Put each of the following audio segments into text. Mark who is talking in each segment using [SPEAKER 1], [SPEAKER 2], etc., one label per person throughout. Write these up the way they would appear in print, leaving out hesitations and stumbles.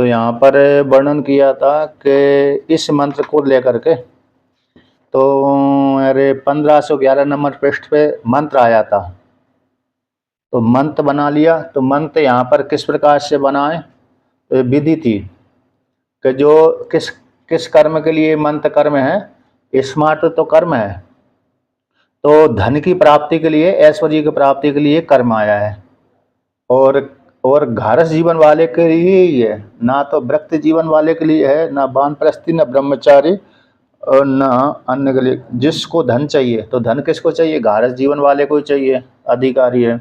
[SPEAKER 1] तो यहाँ पर वर्णन किया था कि इस मंत्र को लेकर के तो अरे 1511 नंबर पृष्ठ पे मंत्र आया था। तो मंत्र बना लिया। तो मंत्र यहाँ पर किस प्रकार से बनाए, तो ये विधि थी कि जो किस किस कर्म के लिए मंत्र कर्म है, स्मार्ट तो कर्म है। तो धन की प्राप्ति के लिए, ऐश्वर्य की प्राप्ति के लिए कर्म आया है। और घारस जीवन वाले के लिए ही है, ना तो व्रत जीवन वाले के लिए है, ना वानप्रस्थी, ना ब्रह्मचारी और ना अन्य के लिए। जिसको धन चाहिए, तो धन किसको चाहिए, घारस जीवन वाले को ही चाहिए, अधिकारी है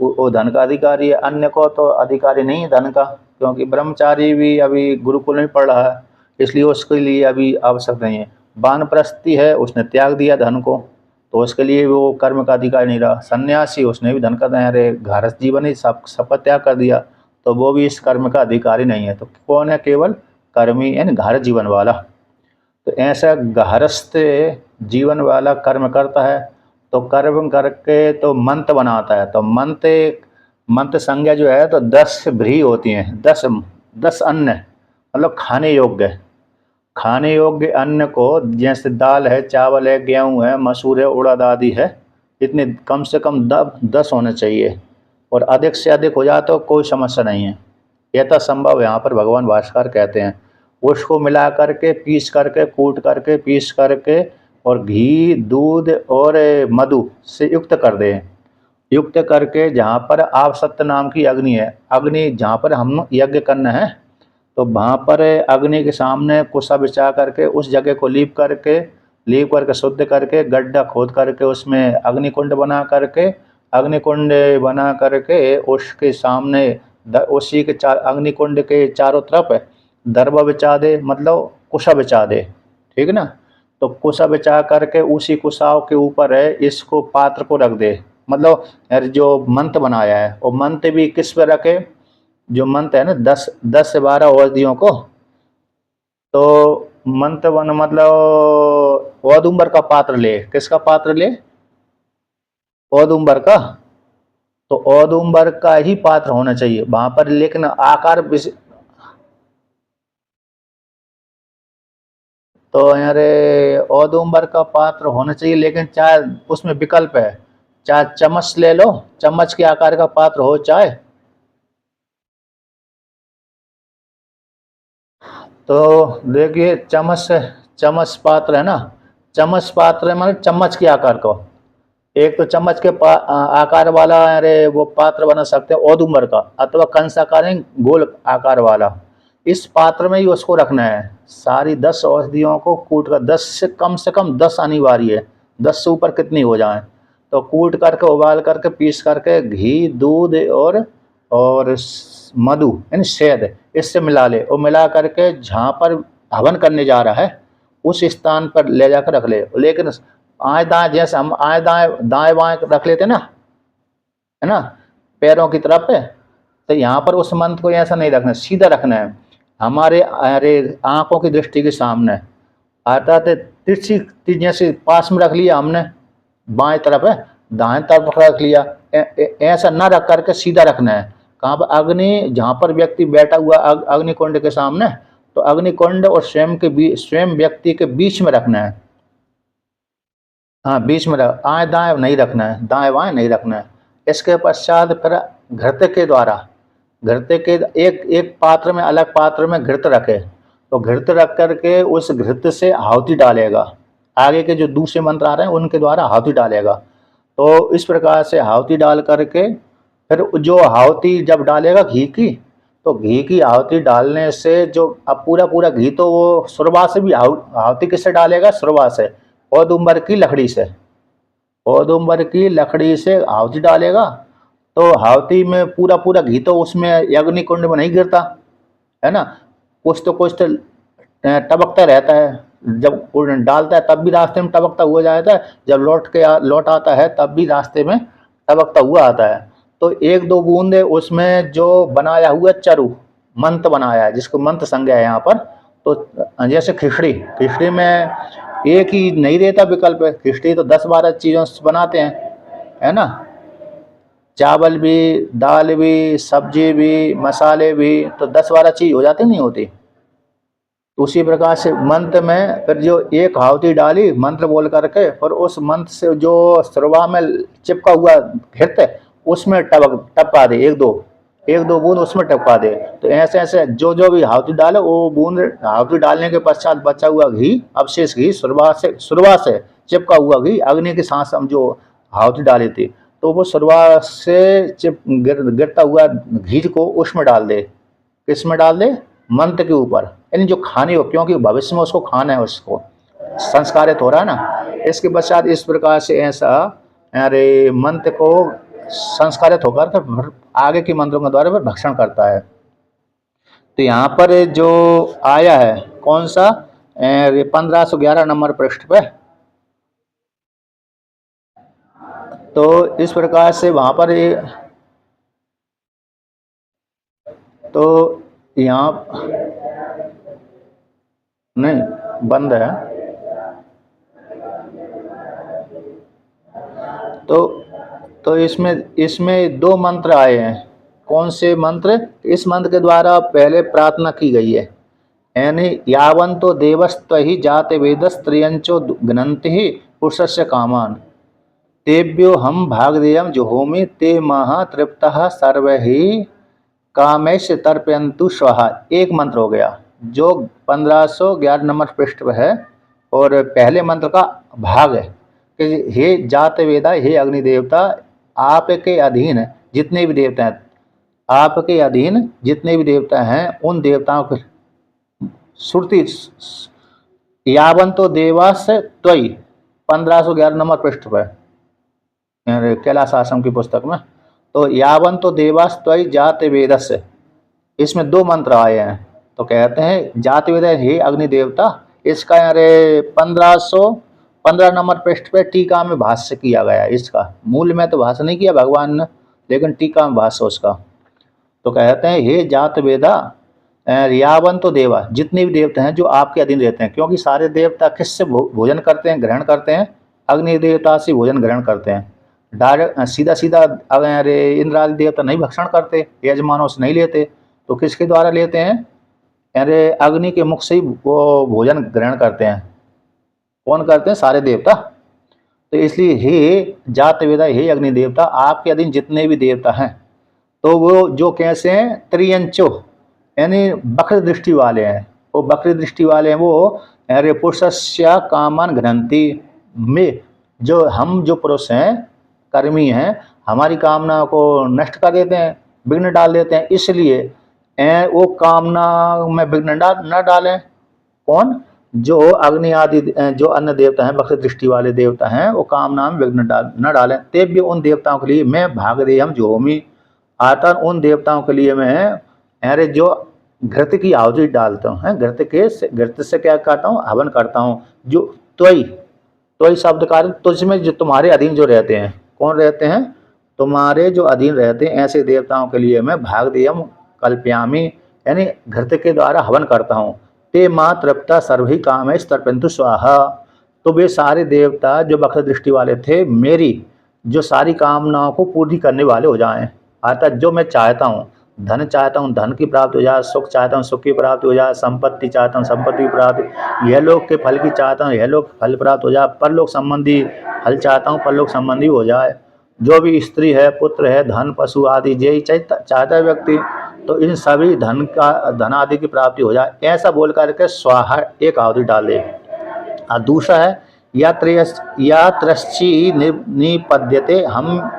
[SPEAKER 1] वो धन का अधिकारी है। अन्य को तो अधिकारी नहीं है धन का, क्योंकि ब्रह्मचारी भी अभी गुरुकुल में पढ़ रहा है, इसलिए उसके लिए अभी आवश्यक नहीं है। वानप्रस्थी है, उसने त्याग दिया धन को, तो उसके लिए वो कर्म का अधिकार नहीं रहा। सन्यासी, उसने भी धन का अरे घारस जीवन ही सब त्याग कर दिया, तो वो भी इस कर्म का अधिकारी नहीं है। तो कौन है, केवल कर्मी यानी घारस जीवन वाला। तो ऐसा गृहस्थ जीवन वाला कर्म करता है, तो कर्म करके तो मंत्र बनाता है। तो मंत्र संज्ञा जो है तो 10 भ्री होती हैं, 10 अन्न, मतलब खाने योग्य अन्न को, जैसे दाल है, चावल है, गेहूँ है, मसूर है, उड़द आदि है, इतने कम से कम 10 होने चाहिए। और अधिक से अधिक हो जाए तो कोई समस्या नहीं है, यथा संभव यहाँ पर भगवान भास्कर कहते हैं। उसको मिला करके, पीस करके, कूट करके, पीस करके, और घी, दूध और मधु से युक्त कर दें। युक्त करके जहाँ पर आप सत्य नाम की अग्नि है, अग्नि जहाँ पर हम यज्ञ करना है, तो वहाँ पर अग्नि के सामने कुसा बिछा करके उस जगह को लीप करके शुद्ध करके, गड्ढा खोद करके उसमें अग्निकुंड बना करके, उसके सामने उसी के अग्निकुंड के चारों तरफ दरबा बिछा दे, मतलब कुशा बिछा दे, ठीक ना। तो कुशा बिछा करके उसी कुशाव के ऊपर है इसको, पात्र को रख दे। मतलब जो मंत्र बनाया है, वो मंत्र भी किस पे रखे, जो मंत्र है ना 10 से 12 औषधियों को। तो मंत्र बन मतलब औदुंबर का पात्र ले, किसका पात्र ले, औदुंबर का। तो औदुंबर का ही पात्र होना चाहिए वहां पर, लेकिन आकार तो यारे औदुंबर का पात्र होना चाहिए, लेकिन चाहे उसमें विकल्प है, चाहे चम्मच ले लो, चम्मच के आकार का पात्र हो, चाहे तो देखिए चम्मच पात्र है ना, चम्मच पात्र है मतलब चम्मच के आकार का। एक तो चम्मच के आकार वाला अरे वो पात्र बना सकते हैं औदुंबर का, अथवा कंसाकार गोल आकार वाला। इस पात्र में ही उसको रखना है, सारी 10 औषधियों को कूट कर, 10 से कम 10 अनिवार्य है, 10 से ऊपर कितनी हो जाए। तो कूट करके, उबाल करके, पीस करके, घी, दूध और मधु यानी शहद, इससे मिला ले, और मिला करके जहाँ पर हवन करने जा रहा है उस स्थान पर ले जाकर रख ले। लेकिन आए दाएं, जैसे हम आए दाएं बाएं रख लेते ना, है ना, पैरों की तरफ है, तो यहाँ पर उस मंत्र को ऐसा नहीं रखना, सीधा रखना है हमारे अरे आंखों की दृष्टि के सामने। आता तो तिरछी जैसे पास में रख लिया हमने, बाएं तरफ है, दाएं तरफ रख लिया, ऐसा ना रख करके सीधा रखना है। कहाँ पर, अग्नि जहाँ पर व्यक्ति बैठा हुआ अग्निकुंड के सामने, तो अग्निकुंड और स्वयं व्यक्ति के बीच में रखना है। हाँ, बीच में रख, आए दाएं नहीं रखना है, दाएं बाएं नहीं रखना है। इसके पश्चात फिर घृत के द्वारा, घृत के एक एक पात्र में, अलग पात्र में घृत रखे, तो घृत रख करके उस घृत से आहुति डालेगा। आगे के जो दूसरे मंत्र आ रहे हैं उनके द्वारा आहुति डालेगा। तो इस प्रकार से आहुति डाल करके फिर जो आहुति जब डालेगा घी की, तो घी की आहुति डालने से जो अब पूरा पूरा घी, तो वो सुरबा से भी आहुति किससे डालेगा, सुरबा से, औदुंबर की लकड़ी से, औदुंबर की लकड़ी से आहुति डालेगा। तो आहुति में पूरा पूरा घी तो उसमें अग्निकुंड में नहीं गिरता है ना, कुछ तो टपकता रहता है। जब डालता है तब भी रास्ते में टपकता हुआ जाता है, जब लौट आता है तब भी रास्ते में टपकता हुआ आता है। तो एक दो बूंदे उसमें जो बनाया हुआ चरु मंत्र बनाया है, जिसको मंत्र संज्ञा है यहाँ पर। तो जैसे खिचड़ी में एक ही नहीं रहता विकल्प है, खिचड़ी तो 10-12 चीज़ों से बनाते हैं, है ना। चावल भी, दाल भी, सब्जी भी, मसाले भी, तो 10-12 चीज हो जाती नहीं होती। उसी प्रकार से मंत्र में फिर जो एक आहुति डाली मंत्र बोल करके, और उस मंत्र से जो शुरुआत में चिपका हुआ घृत है उसमें टपका दे, एक दो बूंद उसमें टपका दे। तो ऐसे ऐसे जो जो भी आहुति डाले वो बूंद, आहुति डालने के पश्चात बचा हुआ घी, अवशेष घी, शुरुआत से चिपका हुआ घी, अग्नि के साथ हम जो आहुति डाली थी, तो वो शुरुआत से गिरता हुआ घी को उसमें डाल दे। किसमें डाल दे? मंत्र के ऊपर, यानी जो खाने हो, क्योंकि भविष्य में उसको खाना है, उसको संस्कारित हो रहा है ना। इसके पश्चात इस प्रकार से ऐसा अरे मंत्र को संस्कारित होकर फिर आगे के मंत्रों के द्वारा फिर भक्षण करता है। तो यहाँ पर जो आया है कौन सा, 1511 नंबर पृष्ठ पे। तो इस प्रकार से वहां पर तो यहाँ नहीं बंद है। तो इसमें 2 मंत्र आए हैं। कौन से मंत्र? इस मंत्र के द्वारा पहले प्रार्थना की गई है, यानी यावंतो देवस्त्वहि जाते वेदस त्रियंचो घ्नन्ति पुरुषस्य कामान तेभ्यो हम भागदेयम जुहोमि ते महा तृप्तः सर्वहि कामेश तर्पयन्तु स्वाहा। एक मंत्र हो गया जो 1511 नंबर पृष्ठ पर है, और पहले मंत्र का भाग है कि हे जात वेदा, हे अग्नि देवता, आपके अधीन जितने भी देवता हैं, आपके अधीन जितने भी देवता हैं उन देवताओं को श्रुति यावंतो देवास त्वयि 1511 नंबर पृष्ठ पर कैलाश आश्रम की पुस्तक में। तो यावंतो देवास त्वयि जात वेदस्य, इसमें 2 मंत्र आए हैं। तो कहते हैं जात वेद, हे अग्नि देवता, इसका अरे 1515 नंबर पृष्ठ पे टीका में भाष्य किया गया है। इसका मूल में तो भाष्य नहीं किया भगवान ने, लेकिन टीका में भाष्य उसका। तो कहते हैं हे जात वेदा यावंतो देवा, जितने भी देवता हैं जो आपके अधीन रहते हैं, क्योंकि सारे देवता किससे भोजन करते हैं, ग्रहण करते हैं? अग्नि देवता से भोजन ग्रहण करते हैं। डायरेक्ट सीधा सीधा अरे इंद्रादि देवता नहीं भक्षण करते, यजमानों से नहीं लेते, तो किसके द्वारा लेते हैं? अरे अग्नि के मुख से ही वो भोजन ग्रहण करते हैं। कौन करते हैं? सारे देवता। तो इसलिए हे जात वेदा, हे अग्नि देवता, आपके अधीन जितने भी देवता हैं, तो वो जो कैसे हैं? त्रियंचो, यानी वक्र दृष्टि वाले हैं। वो वक्र दृष्टि वाले हैं, वो अरे पुरुषस्य कामान घ्नन्ति, में जो हम जो पुरुष हैं, कर्मी हैं, हमारी कामना को नष्ट कर देते हैं, विघ्न डाल देते हैं। इसलिए वो कामना में विघ्न न डालें। कौन? जो अग्नि आदि जो अन्य देवता हैं, वक्र दृष्टि वाले देवता हैं, वो कामना में विघ्न न डालें। तेभ्य, उन देवताओं के लिए मैं भागदेयम जुहोमि, आता उन देवताओं के लिए मैं अरे जो घृत की आहुति डालता हूँ, घृत से क्या करता हूँ? हवन करता हूँ। जो त्वयि शब्द का तुझमें जो तुम्हारे अधीन जो रहते हैं, कौन रहते हैं? तुम्हारे जो अधीन रहते हैं, ऐसे देवताओं के लिए मैं भागदेयम कल्पयामि, यानी घृत के द्वारा हवन करता हूँ। ते माँ तृप्ता सर्वहि कामेश तर्पयन्तु स्वाहा। तो वे सारे देवता जो वक्र दृष्टि वाले थे, मेरी जो सारी कामनाओं को पूरी करने वाले हो जाएं। अर्थात जो मैं चाहता हूँ, धन चाहता हूँ धन की प्राप्ति हो जाए, सुख चाहता हूँ सुख की प्राप्ति हो जाए, संपत्ति चाहता हूँ संपत्ति की प्राप्ति, यह लोक के फल की चाहता हूँ यह लोक फल प्राप्त हो जाए, परलोक संबंधी फल चाहता हूँ परलोक संबंधी हो जाए। जो भी स्त्री है, पुत्र है, धन, पशु आदि यही चाहता है व्यक्ति, तो इन सभी धन आदि की प्राप्ति हो जाए, ऐसा बोल करके स्वाहा एक आहुति डाल दे। और दूसरा है या त्रश्ची निपद्यते हम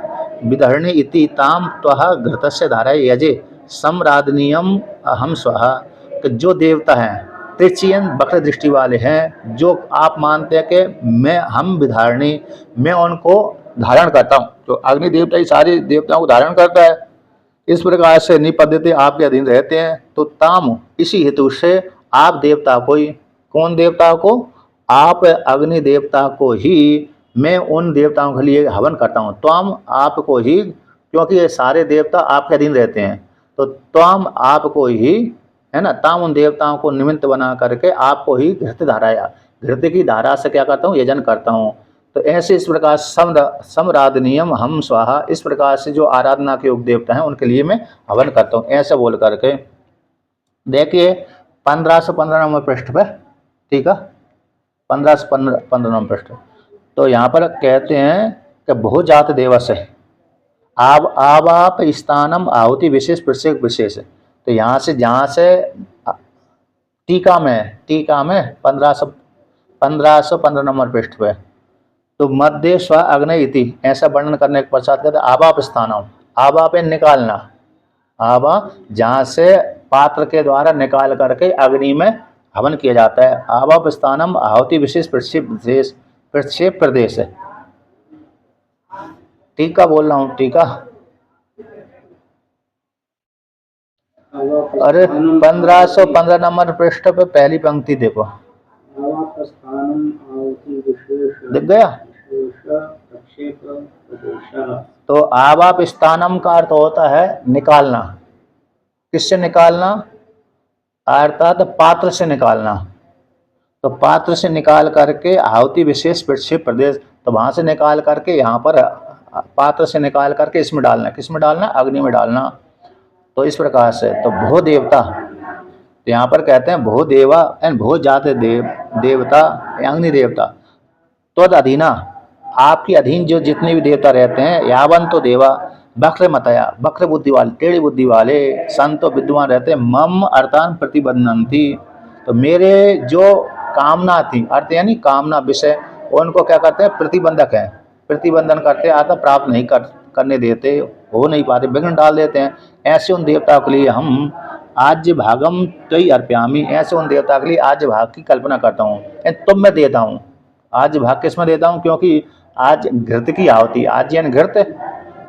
[SPEAKER 1] विदहरणी इति ताम त्वः घृतस्य धाराय यजे सम्रादनीयम अहम स्वाहा। कि जो देवता हैं त्रिचियन वक्र दृष्टि वाले हैं, जो आप मानते हैं कि हम विधारणी, मैं उनको धारण करता हूँ, तो अग्नि देवता ही सारे देवताओं को धारण करता है। इस प्रकार से निपद्यते आपके अधीन रहते हैं। तो ताम, इसी हेतु से आप देवता को ही, कौन देवता को? आप अग्नि देवता को ही मैं उन देवताओं के लिए हवन करता हूँ। त्वाम, आपको ही, क्योंकि ये सारे देवता आपके अधीन रहते हैं, तो त्वाम आपको ही, है ना, ताम उन देवताओं को निमित्त बना करके आपको ही घृत धाराया, घृत की धारा से क्या करता हूँ? यजन करता हूँ। तो ऐसे इस प्रकार समराधनियम हम स्वाहा, इस प्रकार से जो आराधना के योग देवता हैं उनके लिए मैं हवन करता हूँ, ऐसे बोल करके देखिए 1515 नंबर पृष्ठ पे, ठीक है, 1515 नंबर पृष्ठ। तो यहाँ पर कहते हैं कि बहुजात देवस है आवाप स्थानम आहुति विशेष प्रत्येक विशेष। तो यहाँ से जहाँ से टीका में 1515 नंबर पृष्ठ पे, तो मध्य स्व अग्नि इति ऐसा वर्णन करने के पश्चात कहते हैं आवाप स्थानम, आवाप निकालना, आवा जहाँ से पात्र के द्वारा निकाल करके अग्नि में हवन किया जाता है, आवाप स्थानम आहुति विशेष प्रक्षेप प्रदेश है। टीका बोल रहा हूँ, टीका अरे 1515 नंबर पृष्ठ पे पहली पंक्ति देखो, दिख गया। तो आवाप स्थानम का अर्थ होता है निकालना, किससे निकालना, अर्थात पात्र से निकालना। तो पात्र से निकाल करके आहुति विशेष प्रक्षेप प्रदेश, तो वहां से निकाल करके यहाँ पर पात्र से निकाल करके इसमें डालना, किसमें डालना, अग्नि में डालना। तो इस प्रकार से तो भो देवता, तो यहाँ पर कहते हैं भो देवा एंड भो जाते देवता अग्नि देवता, तो अधीना आपकी अधीन जो जितने भी देवता रहते हैं, यावन तो देवा वक्र मतया, वक्र बुद्धि वाले, टेढ़ी बुद्धि वाले संत तो विद्वान रहते हैं, मम अर्थान प्रतिबंधनती, तो मेरे जो कामना थी, अर्थ यानी कामना विषय, उनको क्या करते हैं, प्रतिबंधक है, प्रतिबंधन करते आता प्राप्त नहीं करने देते, हो नहीं पाते, विघ्न डाल देते हैं। ऐसे उन देवताओं के लिए हम आज्य भागम तय अर्प्यामी, ऐसे उन देवता के लिए आज्य भाग की कल्पना करता हूँ, तुम मैं देता हूँ। आज्य भाग किस में देता हूँ, क्योंकि आज घृत की आहुति, आज यानी घृत,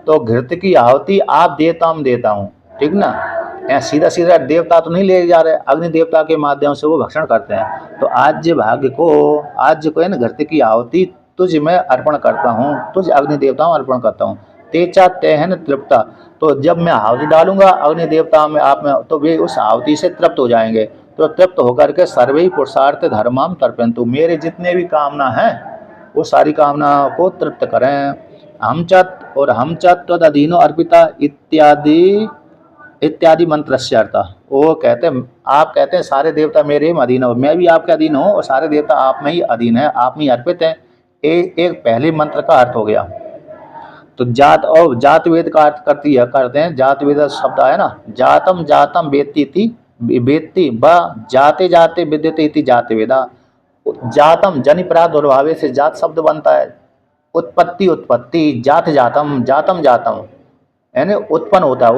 [SPEAKER 1] तो घृत की आहुति आप देता हूँ, ठीक ना। यहाँ सीधा सीधा देवता तो नहीं ले जा रहे, अग्नि देवता के माध्यम से वो भक्षण करते हैं। तो आज्य भाग्य को, आज्य को है ना घृत की आहुति तुझ मैं अर्पण करता हूँ, तुझ अग्नि देवताओं अर्पण करता हूँ। तेचा तेहन तृप्ता, तो जब मैं आहुति डालूंगा अग्नि देवता में आप में, तो वे उस आहुति से तृप्त हो जाएंगे। तो तृप्त होकर के सर्वे पुरुषार्थ धर्माम तर्पयन्तु, मेरे जितने भी कामना हैं वो सारी कामनाओं को तृप्त करें। हम चत और हम चत तदधीनो अर्पिता इत्यादि मंत्र से अर्थ, वो कहते हैं, आप कहते हैं सारे देवता मेरे ही अधीन हो, मैं भी आपके अधीन हूँ और सारे देवता आप में ही अधीन है, आप में ही अर्पित हैं। एक पहले मंत्र का अर्थ हो गया। तो जात और जात वेद का अर्थ करते हैं, जात वेद शब्द है ना, जातम जातम वेत्ति व जाते जाते विद्यते इति जात वेदा। जातम जनि प्राद भावे से जात शब्द बनता है, उत्पत्ति जात जातम, जातम जातम यानी उत्पन्न होता है।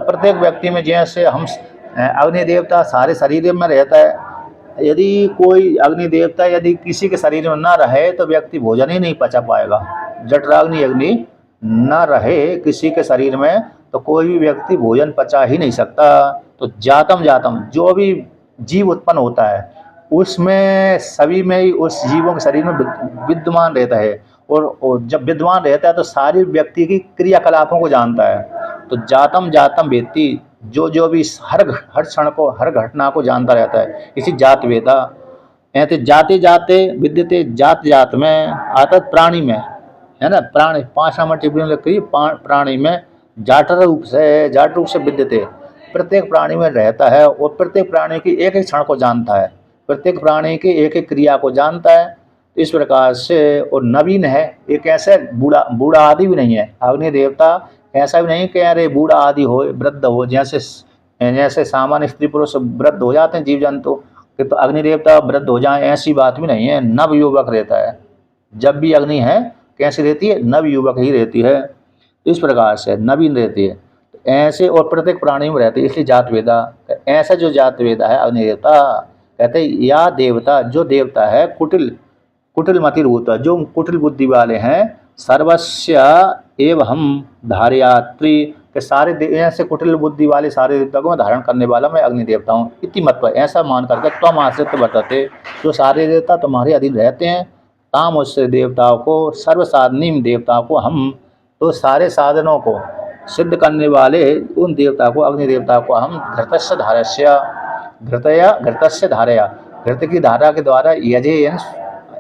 [SPEAKER 1] प्रत्येक व्यक्ति में जैसे हम अग्नि देवता सारे शरीर में रहता है, यदि कोई अग्नि देवता यदि किसी के शरीर में ना रहे तो व्यक्ति भोजन ही नहीं पचा पाएगा। जठराग्नि अग्नि न रहे किसी के शरीर में तो कोई भी व्यक्ति भोजन पचा ही नहीं सकता। तो जातम जातम जो भी जीव उत्पन्न होता है उसमें सभी में ही उस जीवों के शरीर में विद्यमान रहता है, और जब विद्वान रहता है तो सारी व्यक्ति की क्रियाकलापों को जानता है। तो जातम जातम व्यक्ति जो भी हर क्षण को हर घटना को जानता रहता है, इसी जात वेदा। ऐसे जाते जाते विद्यते जात जात में अर्थात प्राणी में है ना, प्राणी 5 नंबर टिप्पणी लिखी, प्राणी में जाट रूप से विद्यते, प्रत्येक प्राणी में रहता है और प्रत्येक प्राणी की एक एक क्षण को जानता है, प्रत्येक प्राणी की एक एक क्रिया को जानता है। इस प्रकार से और नवीन है, एक ऐसे बूढ़ा आदि भी नहीं है अग्नि देवता, ऐसा भी नहीं कि अरे बूढ़ा आदि हो वृद्ध हो, जैसे सामान्य स्त्री पुरुष वृद्ध हो जाते हैं जीव जंतु, तो अग्नि देवता वृद्ध हो जाए ऐसी बात भी नहीं है, नव युवक रहता है। जब भी अग्नि है कैसी रहती है, नव युवक ही रहती है, इस प्रकार से नवीन रहती है। ऐसे और प्रत्येक प्राणी में रहती है, इसलिए जात वेदा। ऐसा जो जात वेदा है अग्नि देवता, कहते हैं या देवता जो देवता है कुटिल मति रूता, जो कुटिल बुद्धि वाले हैं, सर्वस्या एवं हम धारयात्री के सारे ऐसे कुटिल बुद्धि वाले सारे देवता को मैं धारण करने वाला मैं अग्नि देवता हूँ। इति मत पर ऐसा मान करके त्वम आश्रित वर्तते, जो सारे देवता तुम्हारे अधीन रहते हैं, ताम उससे देवताओं को सर्वसाधनीम देवताओं को हम, तो सारे साधनों को सिद्ध करने वाले उन देवता को अग्नि देवता को हम घृतस्य धारया, घृत की धारा के द्वारा यजे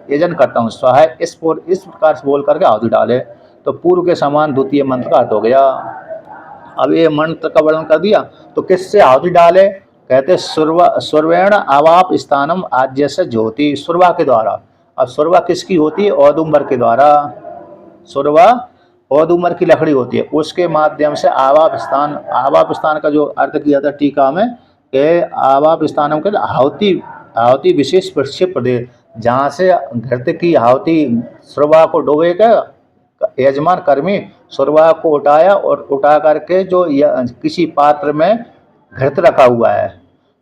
[SPEAKER 1] यजन करता हूँ स्वाहा, इस प्रकार से बोल करके आहुति डाले तो पूर्व के समान द्वितीय मंत्र का अर्थ हो गया। अब ये मंत्र का वर्णन कर दिया, तो किससे आहुति डाले, कहते सुरवेण आवाप स्थानम आज्य से ज्योति, सुरवा के द्वारा। अब सुरवा किसकी होती है, औदुंबर के द्वारा। सुरवा औदुंबर की लकड़ी होती है, उसके माध्यम से आवाप स्थान का जो अर्थ किया था टीका में कि आवाप स्थानम के आहुति, आहुति विशेष प्रदेश, जहाँ से घृत की आहुति सुरवा को डोबेगा, यजमान कर्मी सुरवा को उठाया और उठा करके जो किसी पात्र में घृत रखा हुआ है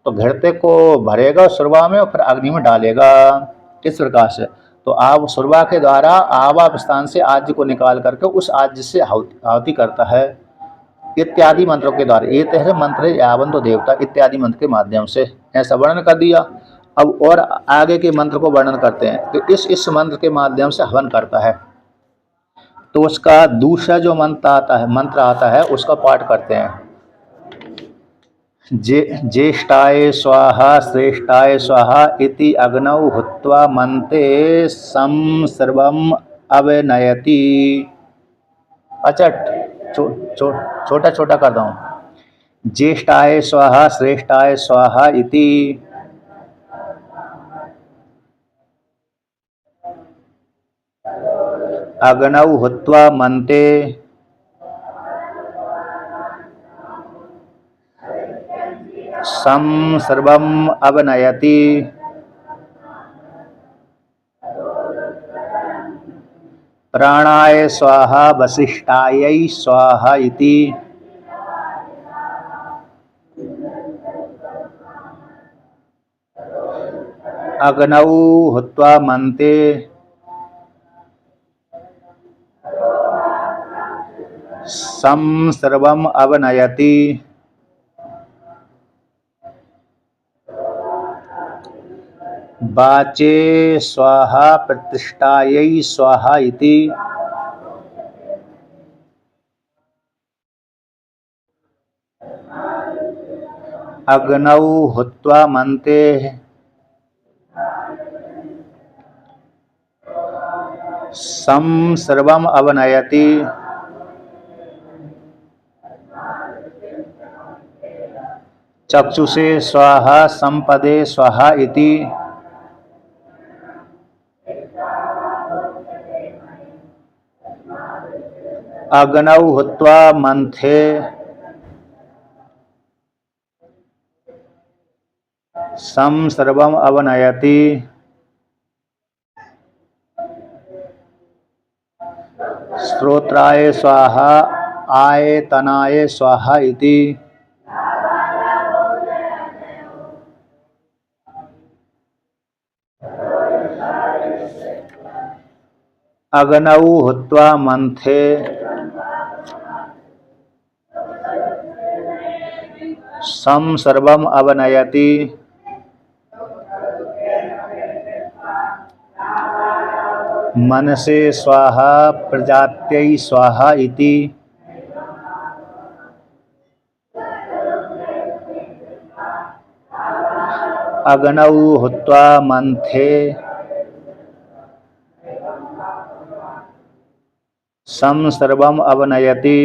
[SPEAKER 1] तो घृत को भरेगा सुरवा में और फिर अग्नि में डालेगा। किस प्रकार से, तो आप सुरवा के द्वारा आवाप स्थान से आज्य को निकाल करके उस आज्य से आहुति करता है इत्यादि मंत्रों के द्वारा। ये है मंत्र यावंतो देवता इत्यादि मंत्र के माध्यम से ऐसा वर्णन कर दिया। अब और आगे के मंत्र को वर्णन करते हैं, तो इस मंत्र के माध्यम से हवन करता है। तो उसका दूसरा जो मंत्र आता है उसका पाठ करते हैं। ज्येष्ठाय स्वाहा श्रेष्ठाय स्वाहा इति अग्नौ हुत्वा मन्ते सं सर्वम् अवनयति। अच्छा, छोटा छोटा करता हूँ। ज्येष्ठाय स्वाहा श्रेष्ठाय स्वाहा इति अग्नौ हुत्वा मन्ते सं सर्वम् अवनयति। प्राणाय स्वाहा वसिष्ठायै स्वाहा इति अग्नौ हुत्वा मन्ते सं सर्वम् अवनयति। वाचे स्वाहा प्रतिष्ठायै स्वाहा इति अग्नौ हुत्वा मन्ते सं सर्वम् अवनयति। चक्षुषे स्वाहा संपदे स्वाहा इति अग्नौ हुत्वा मन्थे सं सर्वम् अवनयति। श्रोत्राय स्वाहा आयतनाय स्वाहा इति अग्नौ हुत्वा मन्थे सं सर्वम् अवनयति। मनसे स्वाहा प्रजात्यै स्वाहा इति अग्नौ हुत्वा मन्थे सं सर्वम् अवनयति।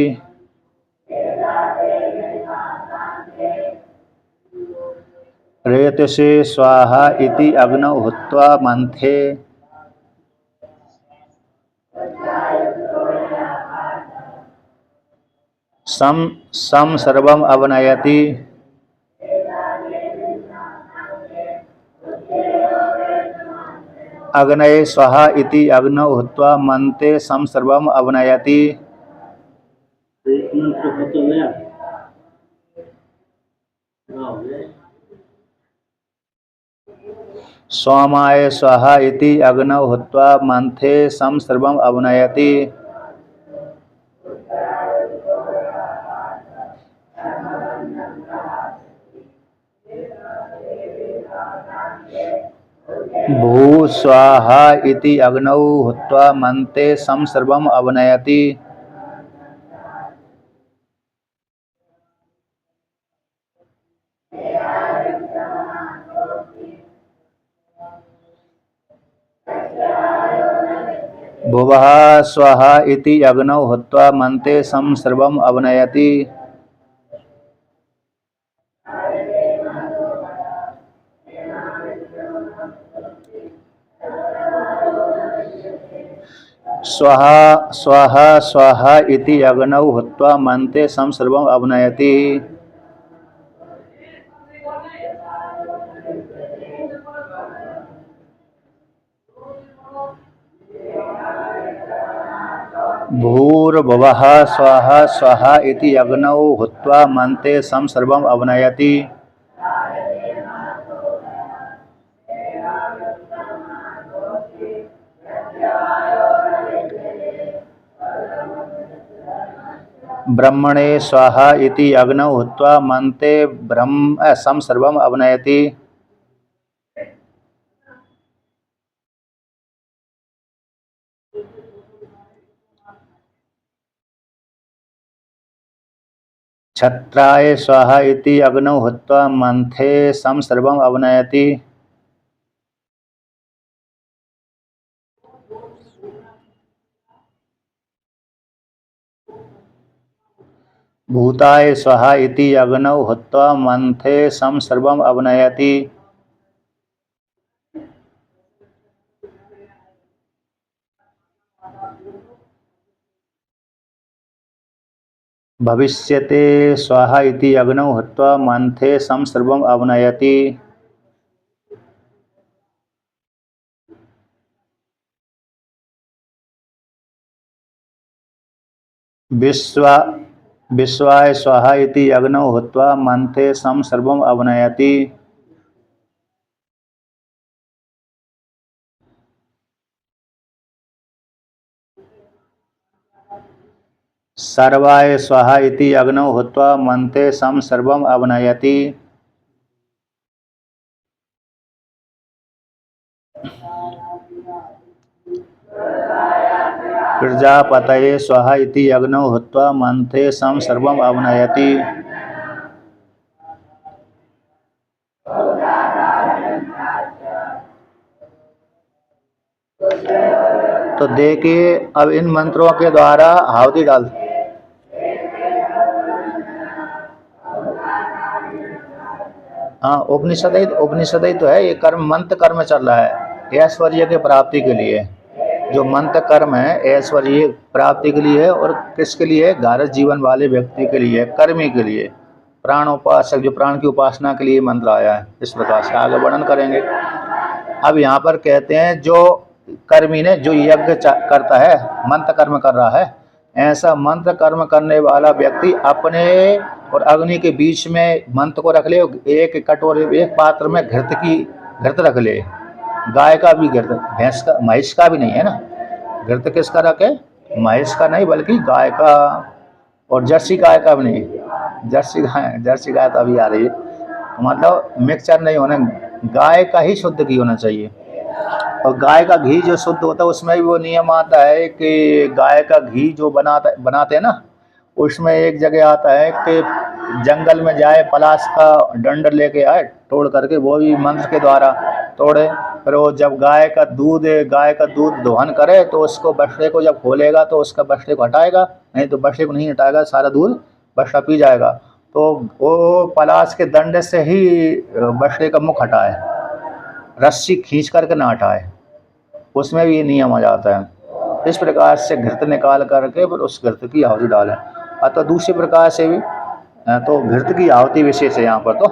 [SPEAKER 1] रेतसे स्वाहा इति अग्नौ हुत्वा मन्थे सं सर्वम् अवनयति। अग्नये स्वाहा इति अग्नौ हुत्वा मन्ते सं सर्वम् अवनयति। सोमाय स्वाहा इति अग्नौ हुत्वा मन्थे सं सर्वम् अवनयति। भू स्वाहा इति अग्नौ हुत्वा मन्ते सं सर्वम् अवनयति। भुवः स्वः इति अग्नौ हुत्वा मन्ते सं सर्वम् अवनयति। स्वः स्वः स्वः इति अग्नौ हुत्वा मन्ते सं सर्वम् अवनयति। भूर्भुवः स्वः स्वः इति अग्नौ हुत्वा मन्ते सं सर्वम् अवनयति। ब्रह्मणे स्वाहा इति अग्नौ हुत्वा मन्ते ब्रह्म सं सर्वम् अवनयति। क्षत्राय स्वाहा इति अग्नौ हुत्वा मन्थे सं सर्वम् अवनयति। भूताय स्वाहा इति अग्नौ हुत्वा मन्थे सं सर्वम् अवनयति। भविष्यते स्वाहा इति अग्नौ हुत्वा मन्थे सं सर्वम् अवनयति। विश्वाय स्वाहा इति अग्नौ हुत्वा मन्थे सं सर्वम् अवनयति। सर्वाय स्वाहा इति अग्नौ हुत्वा मन्ते सं सर्वम् अवनयति। प्रजापतये स्वाहा इति अग्नौ हुत्वा मन्थे सं सर्वम् अवनयति। तो देखिए अब इन मंत्रों के द्वारा आहुति डाल। हाँ, उपनिषद ही तो है, ये कर्म मंत्र कर्म चल रहा है ऐश्वर्य के प्राप्ति के लिए। जो मंत्र कर्म है ऐश्वर्य प्राप्ति के लिए और किसके लिए? गारज जीवन वाले व्यक्ति के लिए, कर्मी के लिए, प्राण उपासक जो प्राण की उपासना के लिए मंत्र आया है। इस प्रकार से आगे वर्णन करेंगे। अब यहाँ पर कहते हैं जो कर्मी ने जो यज्ञ करता है, मंत्र कर्म कर रहा है, ऐसा मंत्र कर्म करने वाला व्यक्ति अपने और अग्नि के बीच में मंत्र को रख ले। एक कटोरे एक पात्र में घृत रख ले। गाय का भी घृत, भैंस का, महिष का भी नहीं है ना। घृत किसका रखे? महिष का नहीं बल्कि गाय का, और जर्सी गाय का भी नहीं। जर्सी गाय तो अभी आ रही है, मतलब मिक्सचर नहीं होना, गाय का ही शुद्ध घी होना चाहिए। और गाय का घी जो शुद्ध होता है उसमें भी वो नियम आता है कि गाय का घी जो बनाते हैं ना, उसमें एक जगह आता है कि जंगल में जाए, पलाश का डंड लेके आए तोड़ करके, वो भी मंत्र के द्वारा तोड़े। फिर वो जब गाय का दूध दोहन करे तो उसको बछड़े को जब खोलेगा तो उसका बछड़े को हटाएगा, नहीं तो बछड़े को नहीं हटाएगा, सारा दूध बछड़ा पी जाएगा। तो वो पलाश के दंड से ही बछड़े का मुख हटाए, रस्सी खींच करके ना हटाए, उसमें भी ये नियम आ जाता है। इस प्रकार से घृत निकाल करके फिर उस घृत की आहुति डालें। अतः दूसरे प्रकार से भी तो घृत की आहुति विशेष है यहाँ पर।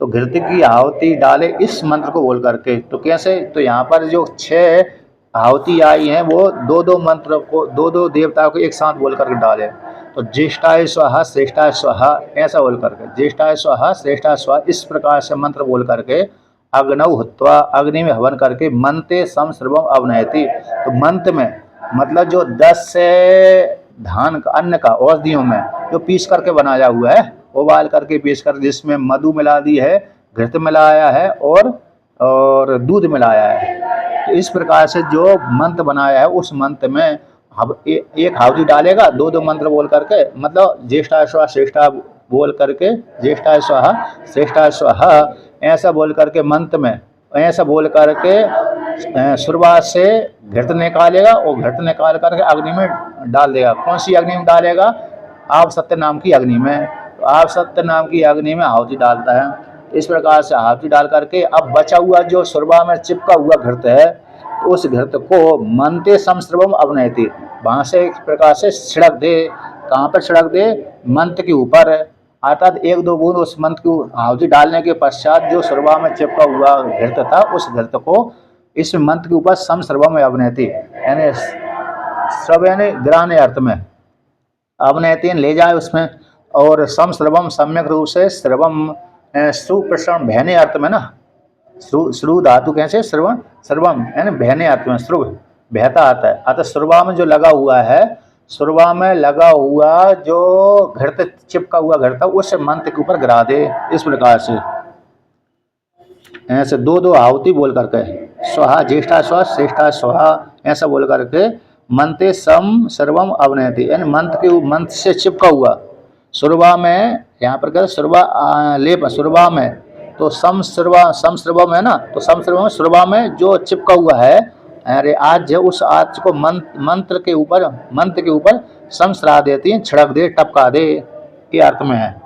[SPEAKER 1] तो घृत की आहुति डाले इस मंत्र को बोल करके। तो कैसे? तो यहाँ पर जो 6 आहुति आई हैं वो दो मंत्र को, दो देवता को एक साथ बोल करके डाले। तो ज्येष्ठाय स्वाहा श्रेष्ठाय स्वाहा ऐसा बोल करके, ज्येष्ठाय स्वाहा श्रेष्ठाय स्वाहा इस प्रकार से मंत्र बोल करके अग्नौ हुत्वा अग्नि में हवन करके मन्ते सम सर्वम अवनयति। तो मंत्र में मतलब जो 10 धान का अन्न का औषधियों में जो पीस करके बनाया हुआ है, उबाल करके पीस कर, जिसमें मधु मिला दी है, घृत मिलाया है और दूध मिलाया है। तो इस प्रकार से जो मंत्र बनाया है उस मंत्र में एक आहुति डालेगा, दो मंत्र बोल करके, मतलब ज्येष्ठाय स्वाहा श्रेष्ठा बोल करके, ज्येष्ठाय स्वाहा श्रेष्ठाय स्वाहा ऐसा बोल करके मंत्र में ऐसा बोल करके शुरुआत से घृत निकालेगा और घृत निकाल करके अग्नि में डाल देगा। कौन सी अग्नि में डालेगा? आप सत्य नाम की अग्नि में। तो आप सत्य नाम की अग्नि में आहुति डालता है। इस प्रकार से आहुति डाल करके अब बचा हुआ जो शुरुआत में चिपका हुआ घृत है, उस घृत को मनते समश्रवम अवनयति, वहां से इस प्रकार से छिड़क दे। कहाँ पर छिड़क दे? मंत्र के ऊपर। अर्थात एक दो बूंद उस मंत्र की आहुति डालने के पश्चात जो शुरुआत में चिपका हुआ घृत था, उस घृत को इस मंत्र के ऊपर समश्रवम अवनयति, यानी श्रव यानी ग्राह्य अर्थ में, अवनयति ले जाए उसमें, और समश्रवम सम्यक रूप से, श्रवम सुप्रसन्न बहने अर्थ में ना, श्रु धातु कैसे? श्रवण श्रवम यानी बहने अर्थ में, श्रुव बहता आता है। अतः शुरुआत में जो लगा हुआ है, शुरुआत में लगा हुआ जो घृत चिपका हुआ घृत था, उस मंत्र के ऊपर गिरा दे। इस प्रकार से ऐसे दो दो आहुति बोल करके, स्वाहा ज्येष्ठा स्वाहा श्रेष्ठा स्वाहा, ऐसा बोल करके मंत्र सम सर्वम अवनयति, यानी मंत्र से चिपका हुआ शुरुआत में, यहाँ पर कहते शुरुआत लेप शुरुआत में, तो समश्रवम है ना, तो समश्रवम शुरुआत में जो चिपका हुआ है, अरे आज जो उस आज को मंत्र के ऊपर समश्रा देती है, छिड़क दे, टपका दे, ये अर्थ में है।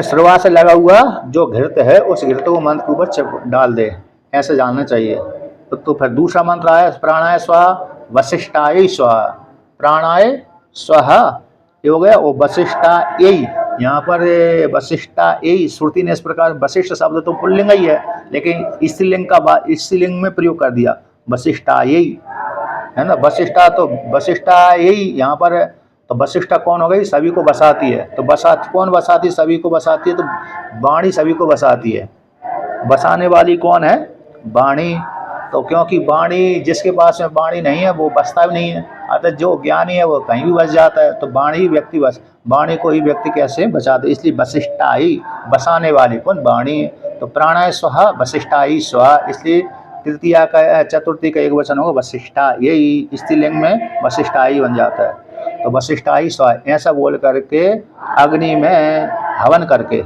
[SPEAKER 1] शुरुआत से लगा हुआ जो घृत है, उस घृत को मंत्र के ऊपर डाल दे, ऐसे जानना चाहिए। तो फिर दूसरा मंत्र आया प्राणाय स्वाहा वशिष्ठाय स्वाहा। प्राणाय स्वाहा ये हो गया, वो वशिष्ठा यही, यहाँ पर वशिष्ठा यही श्रुति ने इस प्रकार, वशिष्ठ शब्द तो पुल्लिंग ही है, लेकिन स्त्रीलिंग में प्रयोग कर दिया, वशिष्ठा यही है ना। वशिष्ठा तो वशिष्ठा यही यहाँ पर, तो वशिष्ठा कौन हो गई? सभी को बसाती है। तो कौन बसाती? सभी को बसाती है। तो वाणी सभी को बसाती है। बसाने वाली कौन है? वाणी। तो क्योंकि वाणी, जिसके पास में वाणी नहीं है वो बसता भी नहीं है। अतः जो ज्ञानी है वो कहीं भी बस जाता है। तो वाणी को ही व्यक्ति कैसे बचाते? इसलिए वशिष्ठा ही, बसाने वाली कौन? वाणी। तो प्राणाय स्वाहा वशिष्ठा ही स्वाहा, इसलिए तृतीया का चतुर्थी का एक वचन होगा वशिष्ठा, यही स्त्रीलिंग में वशिष्ठा ही बन जाता है। तो वशिष्ठा ही स्वाहा ऐसा बोल करके अग्नि में हवन करके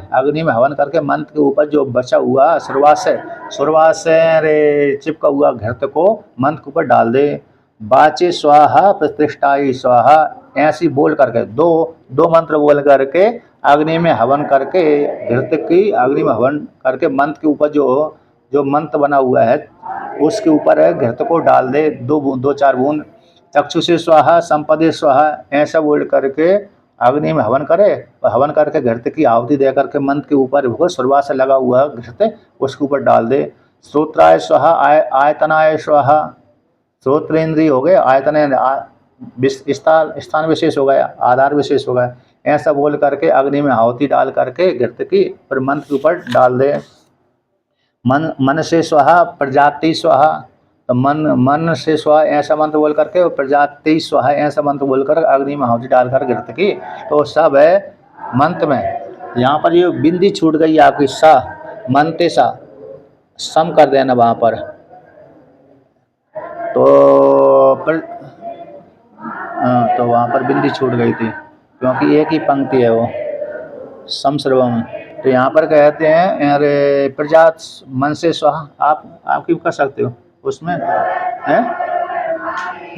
[SPEAKER 1] मंत्र के ऊपर जो बचा हुआ शुरुआत से रे चिपका हुआ घृत को मंत्र के ऊपर डाल दे। बाचे स्वाहा प्रतिष्ठाई स्वाहा, ऐसी बोल करके दो मंत्र बोल करके अग्नि में हवन करके, घृत की अग्नि में हवन करके मंत्र के ऊपर जो मंत्र बना हुआ है उसके ऊपर घृत को डाल दे, दो चार बूंद। चक्षुषे स्वाहा संपदे स्वाहा, ऐसा बोल करके अग्नि में हवन करे, और हवन करके घृत की आहुति दे करके मंत्र के ऊपर शुरुआत से लगा हुआ घृत उसके ऊपर डाल दे। श्रोत्राय स्वाहा आयतनाय स्वाहा, श्रोत्रेंद्रिय हो गए, आयतन स्थान विशेष हो गया, आधार विशेष हो गया। ऐसा बोल करके अग्नि में आहुति डाल करके घृत की फिर मंत्र के ऊपर डाल दे। मन से स्वाहा प्रजाति स्वाहा, तो मन से स्वाहा ऐसा मंत्र बोल करके, प्रजाति स्वाहा ऐसा मंत्र बोलकर अग्नि में आहुति डालकर घृत की, तो सब है मंत्र में। यहाँ पर ये बिंदी छूट गई आपकी, सा मनते सा सम कर देना वहाँ पर, तो वहाँ पर बिंदी छूट गई थी क्योंकि एक ही पंक्ति है वो समश्रवम। तो यहाँ पर कहते हैं अरे प्रजात मन से स्वाहा, आप क्यों कर सकते हो उसमें है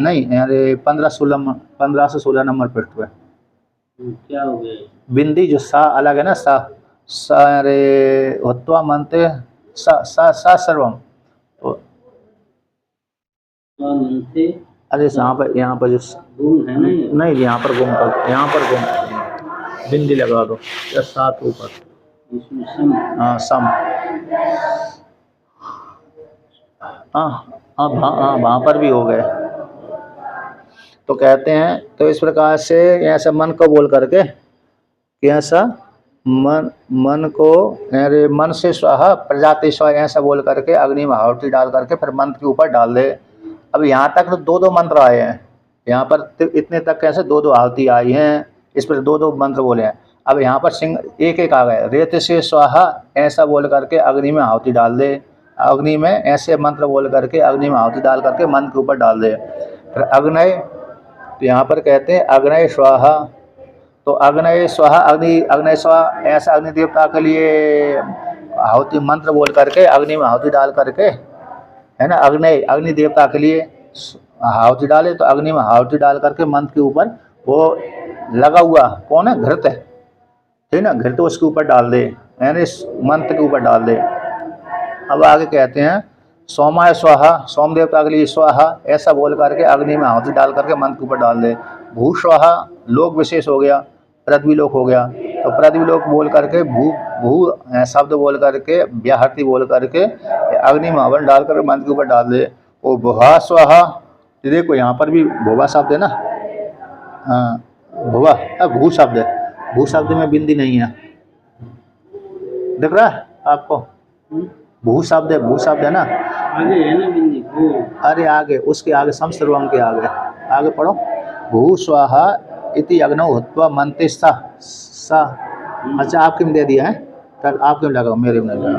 [SPEAKER 1] नहीं, अरे 15 से 16 नंबर पृष्ठ पे
[SPEAKER 2] क्या हो गया?
[SPEAKER 1] बिंदी जो सा अलग है ना, सा अरे होत्वा मनते सा सर्वम, तो अरे यहाँ पर जो
[SPEAKER 2] गुम है ना,
[SPEAKER 1] नहीं यहाँ पर गुम बिंदी लगा दो या सात ऊपर, हाँ सम, हाँ वहाँ पर भी हो गए। तो कहते हैं, तो इस प्रकार से ऐसा मन को बोल करके, कैसा मन को अरे मन से स्वाहा प्रजाति स्वाहा ऐसा बोल करके अग्नि में आहुति डाल करके फिर मंत्र के ऊपर डाल दे। अब यहाँ तक तो दो मंत्र आए हैं, यहाँ पर इतने तक कैसे दो आहुति आई हैं, इस पर दो मंत्र बोले हैं। अब यहाँ पर एक आ गए, रेत से स्वाहा ऐसा बोल करके अग्नि में आहुति डाल दे, अग्नि में ऐसे मंत्र बोल करके अग्नि में आहुति डाल करके मंत्र के ऊपर डाल दे। फिर अग्नय, तो यहाँ पर कहते हैं अग्नय स्वाहा, तो अग्नय स्वाहा अग्नय स्वाहा ऐसा अग्नि देवता के लिए आहुति मंत्र बोल करके अग्नि में आहुति डाल करके है ना। अग्नि अग्नि देवता के लिए आहुति डाले तो अग्नि में आहुति डाल करके मंत्र के ऊपर वो लगा हुआ कौन है, घृत है, ठीक ना, घृत उसके ऊपर डाल दे, यानी मंत्र के ऊपर डाल दे। अब आगे कहते हैं सोमाय स्वाहा, सोम देवता के लिए स्वाहा, ऐसा बोल करके अग्नि में आहुति डाल करके मंत्र के ऊपर डाल दे। भू स्वाहा लोक विशेष हो गया, पृथ्वी लोक हो गया, तो पृथ्वी लोक बोल करके भू भू शब्द बोल करके व्याहृति बोल करके अग्नि में हवन डाल करके मंत्र के ऊपर डाल दे। वो भुवा स्वाहा, देखो यहाँ पर भी भुवा शब्द है ना, हाँ भुवा, भू शब्द है, भू शब्द में बिंदी नहीं है, दिख रहा है आपको, भू शब्द है, भू शब्द है ना,
[SPEAKER 2] आगे है ना बिंदी वो,
[SPEAKER 1] अरे आगे उसके आगे समस्वर्वम के आगे, आगे पढ़ो। भू स्वाहा इति अग्नौ हुत्वा मंते सा सा। अच्छा आपके में दे दिया है, कल आपके में लगा, मेरे में नहीं लगा,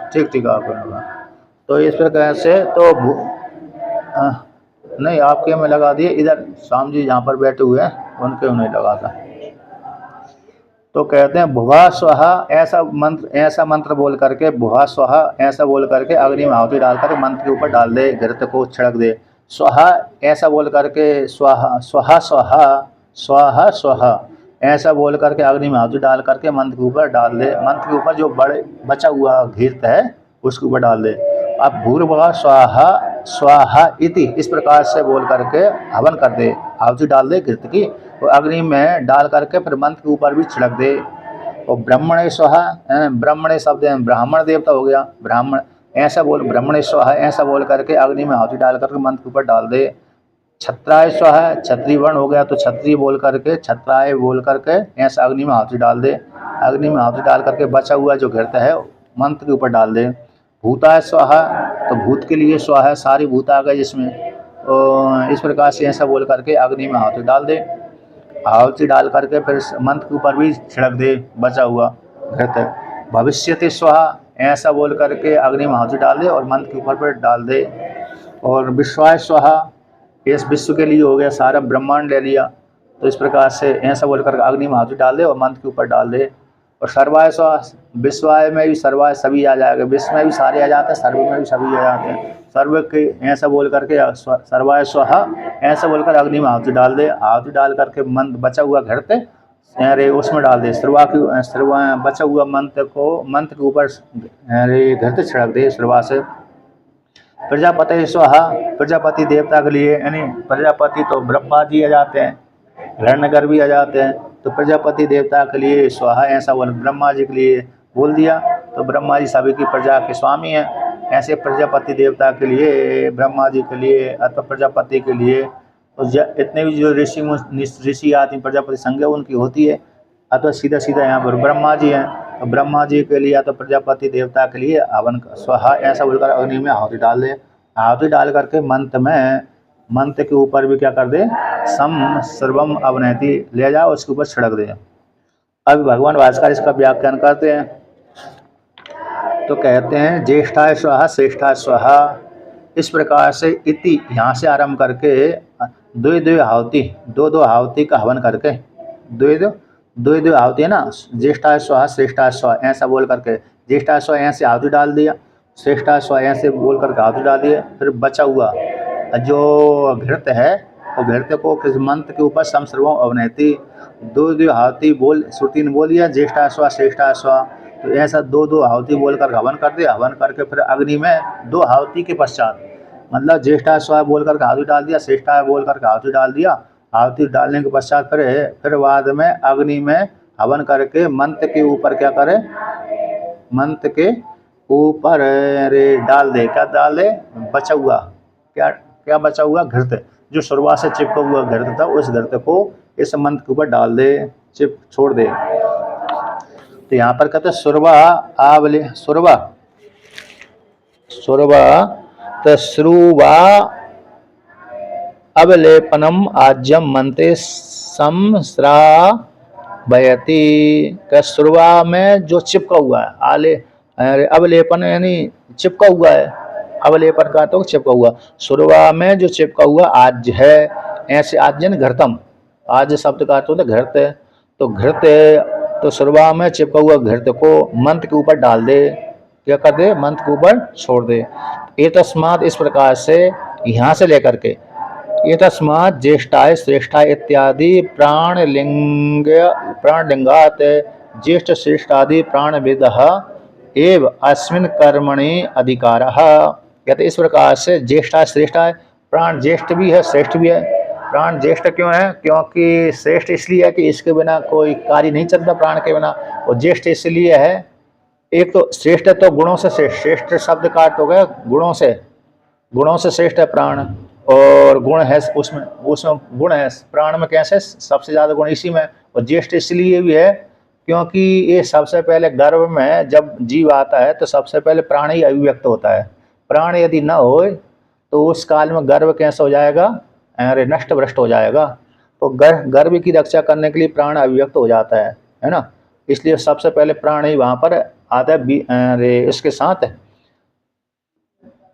[SPEAKER 1] ठीक ठीक आपके में लगा। तो इस प्रकार से तो नहीं आपके में लगा दिए, इधर स्वामी जी जहाँ पर बैठे हुए हैं उनके में नहीं लगा था। तो कहते हैं भुवा स्वाहा, ऐसा मंत्र बोल करके, भुवा स्वाहा ऐसा बोल करके अग्नि में आहुति डाल कर मंत्र के ऊपर डाल दे, घृत को छिड़क दे। स्वाहा ऐसा बोल करके, स्वाहा स्वाहा स्वाहा स्वाहा स्वाहा ऐसा बोल करके अग्नि में आहुति डाल करके मंत्र के ऊपर डाल दे। मंत्र के ऊपर जो बड़े बचा हुआ घृत है उसके ऊपर डाल दे। अब भूर्भुवः स्वाहा स्वाहा इति इस प्रकार से बोल करके हवन कर दे, आहुति डाल दे घृत की, तो अग्नि में डाल करके फिर मंत्र के ऊपर भी छिड़क दे। और ब्राह्मणे स्वाहा, ब्राह्मणे शब्द है ब्राह्मण देवता हो गया, ब्राह्मण ऐसा बोल, ब्राह्मणे स्वाहा ऐसा बोल करके अग्नि में आहुति डाल करके मंत्र के ऊपर डाल दे। छत्राय स्वाहा, क्षत्रिय वर्ण हो गया तो क्षत्रिय बोल करके, छत्राय बोल करके ऐसा अग्नि में आहुति डाल दे। अग्नि में आहुति डाल करके बचा हुआ जो घृत है मंत्र के ऊपर डाल दे। भूताय स्वाहा, तो भूत के लिए स्वाहा, सारी भूत आ गए जिसमें, इस प्रकार से ऐसा बोल करके अग्नि में आहुति डाल दे। आहुति डाल करके फिर मंत्र के ऊपर भी छिड़क दे बचा हुआ घृत। भविष्यति स्वाहा ऐसा बोल करके अग्नि में आहुति डाल दे और मंत्र के ऊपर पर डाल दे। और विश्वाय स्वाहा, इस विश्व के लिए हो गया, सारा ब्रह्मांड ले लिया, तो इस प्रकार से ऐसा बोल करके अग्नि में आहुति डाल दे और मंत्र के ऊपर डाल दे। और सर्वाय स्वाहा, विश्वाय में भी सर्वाय सभी आ जाएगा, विश्व में भी सारे आ जाते हैं, सर्व में भी सभी आ जाते हैं। सर्व के ऐसा बोल करके सर्वाय स्वाहा ऐसा बोलकर अग्नि में आहुति डाल दे। आहुति डाल करके मंत्र बचा हुआ घृत अरे उसमें डाल दे। सर्वा बचा हुआ मंत्र के ऊपर अरे घृत छिड़क दे सर्वा से। प्रजापति स्वाहा, प्रजापति देवता के लिए, यानी प्रजापति तो ब्रह्मा जी आ जाते हैं, हिरण्यगर्भ भी आ जाते हैं, तो प्रजापति देवता के लिए स्वाहा ऐसा बोल, ब्रह्मा जी के लिए बोल दिया, तो ब्रह्मा जी सभी की प्रजा के स्वामी हैं। ऐसे प्रजापति देवता के लिए, ब्रह्मा जी के लिए अथवा प्रजापति के लिए, तो इतने भी जो ऋषि आदि प्रजापति संज्ञा उनकी होती है, अथवा सीधा सीधा यहाँ पर ब्रह्मा जी हैं, तो ब्रह्मा जी के लिए तो प्रजापति देवता के लिए हवन स्वाहा ऐसा बोलकर अग्नि में आहुति डाल दे। आहुति डाल करके मंत्र के ऊपर भी क्या कर दे, सम सर्वम अवनति ले जाओ उसके ऊपर छिड़क दे। अब भगवान भास्कर इसका व्याख्यान करते हैं, तो कहते हैं ज्येष्ठाय स्वाहा श्रेष्ठाय स्वाहा, इस प्रकार से इति यहाँ से आरंभ करके दो आहुति का हवन करके, दो आहुति है ना, ज्येष्ठाय स्वाहा श्रेष्ठाय स्वाहा ऐसा बोल करके, ज्येष्ठाय स्वाहा ऐसे आहुति डाल दिया, श्रेष्ठाय स्वाहा ऐसे बोल करके आहुति डाल दिया। फिर बचा हुआ जो घृत है वो घृत को किस मंत्र के ऊपर समसर्वम अवनति, दो आहुति बोल श्रुति ने बोल दिया, ज्येष्ठाय स्वाहा श्रेष्ठाय स्वाहा, तो ऐसा दो आहुति बोलकर हवन कर दिया। हवन करके फिर अग्नि में दो आहुति के पश्चात, मतलब ज्येष्ठाय स्वाहा बोल करके आहुति डाल दिया, श्रेष्ठाय बोल करके आहुति डाल दिया। आहुति डालने के पश्चात फिर बाद में अग्नि में हवन करके मंत्र के ऊपर क्या करे, मंत्र के ऊपर रे डाल दे, क्या डाल दे, बचा हुआ क्या बचा हुआ घृत, जो शुरुआत से चिपका हुआ घृत था उस घृत को इस मंत्र के ऊपर डाल दे, छोड़ दे। तो यहाँ पर कहते सुरवा आवले, सुरवा तो श्रुवा अवलेपनम आज्यम मंत्रे संस्रावयति, का सुरवा में जो चिपका हुआ है, अवलेपन यानी चिपका हुआ है, अवलेपन का तो चिपका हुआ, सुरवा में जो चिपका हुआ आज है, ऐसे आज्यन घृतम, आज शब्द का तो घृत, तो घृत तो सुरवा में चिपका हुआ घृत को मंत्र के ऊपर डाल दे, क्या कर दे, मंत्र के ऊपर छोड़ दे। ये तस्मात इस प्रकार से यहाँ से लेकर के ये तस्मात ज्येष्ठाय श्रेष्ठाय इत्यादि प्राणलिंगात ज्येष्ठ श्रेष्ठादि प्राणविदः एव अस्मिन कर्मणि अधिकारः। कहते इस प्रकार से ज्येष्ठा श्रेष्ठा है, प्राण ज्येष्ठ भी है श्रेष्ठ भी है। प्राण ज्येष्ठ क्यों है, क्योंकि श्रेष्ठ इसलिए है कि इसके बिना कोई कार्य नहीं चलता प्राण के बिना, और ज्येष्ठ इसलिए है, एक तो श्रेष्ठ है तो गुणों से श्रेष्ठ, श्रेष्ठ शब्द का अर्थ हो गया गुणों से, गुणों से श्रेष्ठ है प्राण, और गुण है उसमें, उसमें गुण है प्राण में, कैसे सबसे ज्यादा गुण इसी में। और ज्येष्ठ इसलिए भी है क्योंकि ये सबसे पहले गर्भ में जब जीव आता है तो सबसे पहले प्राण ही अभिव्यक्त होता है। प्राण यदि न हो तो उस काल में गर्भ कैसे हो जाएगा, अरे नष्ट भ्रष्ट हो जाएगा। तो गर्भ की रक्षा करने के लिए प्राण अभिव्यक्त हो जाता है ना। इसलिए सबसे पहले प्राण ही वहां पर आता है, अरे इसके साथ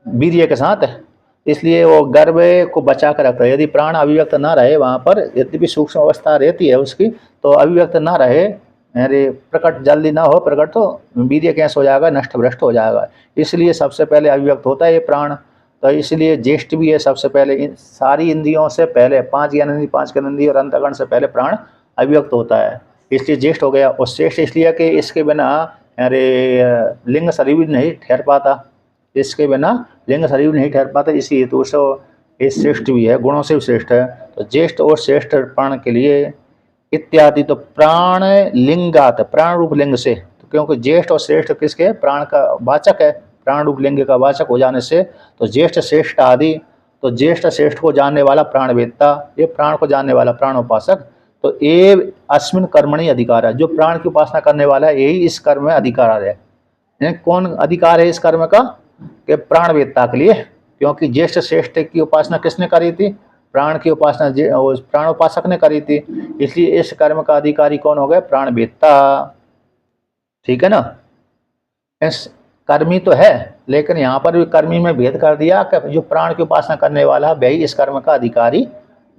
[SPEAKER 1] वीर्य के साथ, इसलिए वो गर्भ को बचा कर रखता है। यदि प्राण अभिव्यक्त ना रहे वहां पर, यद्यपि सूक्ष्म अवस्था रहती है उसकी, तो अभिव्यक्त ना रहे, अरे प्रकट जल्दी ना हो प्रकट, तो वीर्य कैसे हो जाएगा, नष्ट भ्रष्ट हो जाएगा। इसलिए सबसे पहले अभिव्यक्त होता है ये प्राण। तो इसलिए ज्येष्ठ भी है सबसे पहले, सारी इंद्रियों से पहले, पांच ज्ञानेंद्रिय, पांच कर्मेंद्रिय और अंतःकरण से पहले प्राण अभिव्यक्त होता है, इसलिए ज्येष्ठ हो गया। और श्रेष्ठ इसलिए कि इसके बिना अरे लिंग शरीर भी नहीं ठहर पाता, इसके बिना लिंग शरीर नहीं ठहर पाता, इसी हेतु से ये श्रेष्ठ भी है, गुणों से भी श्रेष्ठ है। तो ज्येष्ठ और श्रेष्ठ प्राण के लिए इत्यादि, तो प्राण लिंगात, प्राण रूप लिंग से, तो क्योंकि ज्येष्ठ और श्रेष्ठ किसके, प्राण का वाचक है, प्राण रूप लिंग का वाचक हो जाने से तो ज्येष्ठ श्रेष्ठ आदि, तो ज्येष्ठ श्रेष्ठ को जानने वाला प्राणवेत्ता, ये प्राण को जानने वाला प्राणोपासक, तो ये अस्मिन कर्मणि अधिकार है, जो प्राण की उपासना करने वाला है यही इस कर्म में अधिकार है। कौन अधिकार है इस कर्म का, कि प्राणवेत्ता के लिए, क्योंकि ज्येष्ठ श्रेष्ठ की उपासना किसने करी थी, प्राण की उपासना प्राणोपासक ने करी थी, इसलिए इस कर्म का अधिकारी कौन हो गया, प्राणवेत्ता। ठीक है ना। इस कर्मी तो है, लेकिन यहाँ पर भी कर्मी में भेद कर दिया कि जो प्राण की उपासना करने वाला वही इस कर्म का अधिकारी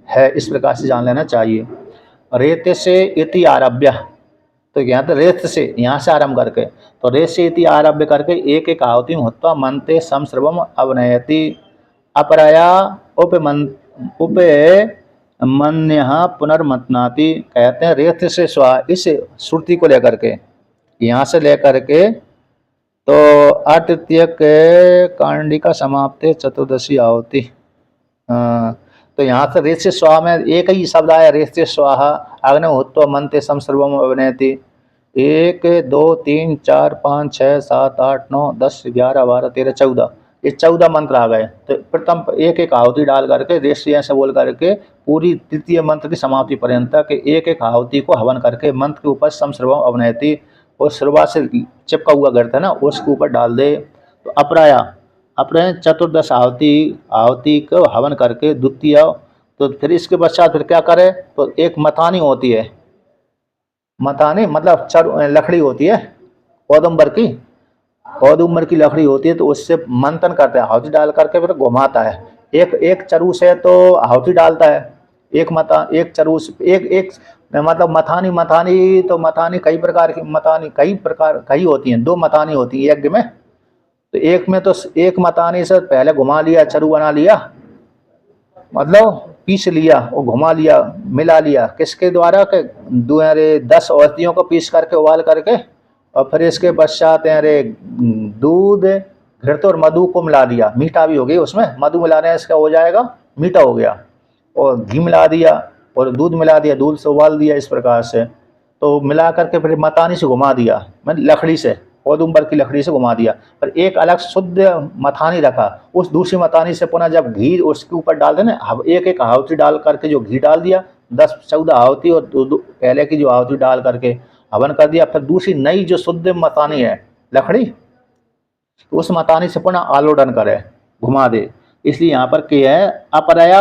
[SPEAKER 1] है, इस प्रकार से जान लेना चाहिए। रेत से इति आरभ्य, तो यहाँ तो रेत से, यहाँ से आरंभ करके, तो रेत से इति आरभ्य करके एक एक आहुति होत्वा मनते समश्रवम अवनयति अपराया उपे मन्य पुनर्मतनाति। कहते हैं रेत से स्वा, इस श्रुति को लेकर के, यहाँ से लेकर के तो अतृतीय के कांडिका समाप्ते चतुर्दशी आहुति। तो यहाँ से रेत से स्वा में एक ही शब्द आया, रेत से स्वाहा अग्निहोत्वा मनते समश्रवम अवनयति। 1 2 3 4 5 6 7 8 9 10 11 12 13 14, ये 14 मंत्र आ गए। तो प्रथम एक एक आहुति डाल करके रेशिया से बोल करके पूरी तृतीय मंत्र की समाप्ति पर्यंत के एक एक आहुति को हवन करके मंत्र के ऊपर समश्रवम अवनयति, और शुरुआत से चिपका हुआ घर था ना उसके ऊपर डाल दे। तो अपराया, अपने चतुर्दश आहुति को हवन करके द्वितीय, तो फिर इसके पश्चात फिर क्या करे, तो एक मथानी होती है, मथानी मतलब लकड़ी होती है औदुंबर की लकड़ी होती है, तो उससे मंथन करते हैं, आहुति डाल करके फिर घुमाता है। एक चरू से तो आहुति डालता है, एक चरू से एक मतलब मथानी तो मथानी कई प्रकार की, कई होती हैं, 2 मथानी होती है यज्ञ में। तो एक में तो एक मथानी से पहले घुमा लिया, चरू बना लिया, मतलब पीस लिया और घुमा लिया, मिला लिया, किसके द्वारा के 10 औषधियों को पीस करके उबाल करके, और फिर इसके पश्चात दूध घृत और मधु को मिला दिया, मीठा भी हो गया उसमें, मधु मिलाने से क्या हो जाएगा, मीठा हो गया, और घी मिला दिया और दूध मिला दिया, दूध से उबाल दिया, इस प्रकार से तो मिला करके फिर मथानी से घुमा दिया, मतलब लकड़ी से, औदुंबर की लकड़ी से घुमा दिया। पर एक अलग शुद्ध मथानी रखा, उस दूसरी मथानी से पुनः जब घी उसके ऊपर डाल देना, एक एक आहुति डाल करके जो घी डाल दिया, 10-14 आहुति, और पहले की जो आहुति डाल करके हवन कर दिया। फिर दूसरी नई जो शुद्ध मथानी है लकड़ी, तो उस मथानी से पुनः आलोडन करे, घुमा दे। इसलिए यहाँ पर क्या है, अपराया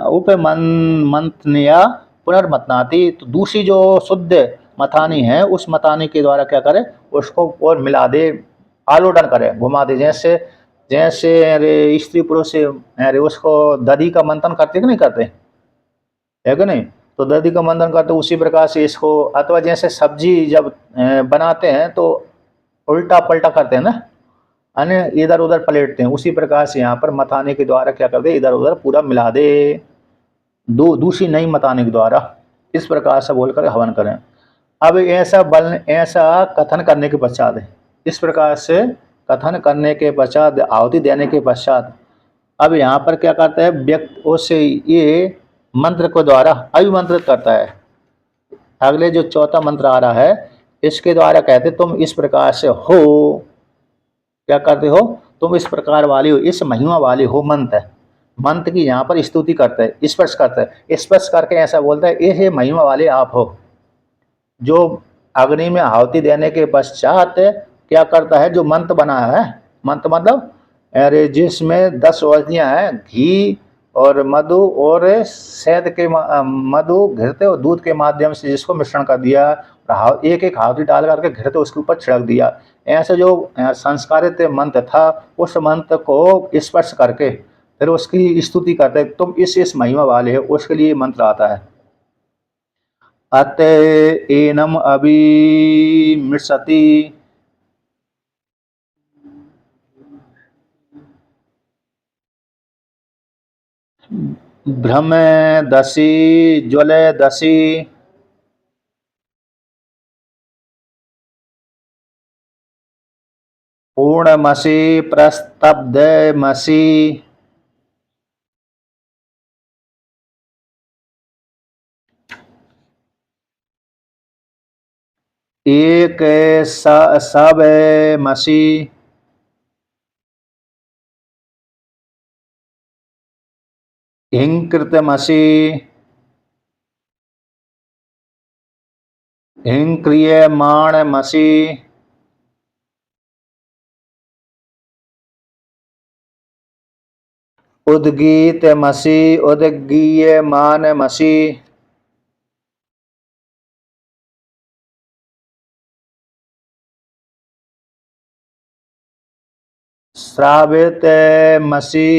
[SPEAKER 1] उपमंथनिया पुनर्मतनाति, तो दूसरी जो शुद्ध मथानी है उस मथानी के द्वारा क्या करे, उसको और मिला दे, आलोडन करे, घुमा दे। जैसे स्त्री पुरुष से उसको दधी का मंथन करते कि नहीं करते, है कि नहीं, तो दधी का मंथन करते, उसी प्रकार से इसको, अथवा जैसे सब्जी जब बनाते हैं तो उल्टा पलटा करते हैं ना, अन्य इधर उधर पलटते हैं, उसी प्रकार से यहाँ पर मथाने के द्वारा क्या कर दे, इधर उधर पूरा मिला दे, दूसरी नई मताने के द्वारा, इस प्रकार से बोलकर हवन करें। अब ऐसा कथन करने के पश्चात, इस प्रकार से कथन करने के पश्चात, आहुति देने के पश्चात, अब यहाँ पर क्या करता है व्यक्ति, उसे ये मंत्र को द्वारा अभिमंत्रित करता है। अगले जो चौथा मंत्र आ रहा है, इसके द्वारा कहते तुम इस प्रकार से हो, क्या करते हो, तुम इस प्रकार वाली हो, इस महिमा वाली हो। मंत्र की यहाँ पर स्तुति करता है, स्पर्श करता है, स्पर्श करके ऐसा बोलता है ये महिमा वाले आप हो। जो अग्नि में आहुति देने के पश्चात क्या करता है, जो मंत्र बना है, मंत्र मतलब अरे जिसमें 10 औषधियाँ हैं, घी और मधु और शहद के मधु घिरते और दूध के माध्यम से जिसको मिश्रण कर दिया, एक एक आहुति डाल करके घिरते उसके ऊपर छिड़क दिया। ऐसे जो संस्कारित मंत्र था, उस मंत्र को स्पर्श करके फिर उसकी स्तुति करते, तुम इस महिमा वाले हो, उसके लिए मंत्र आता है। अत एनम अभिमृशति भ्रमदसि ज्वलदसि पूर्णमसि प्रस्तब्धमसि एक सबमसि हिंकृतमसि हिंक्रियमाणमसि उद्गीतमसि उद्गीयमानमसि श्रावितमसि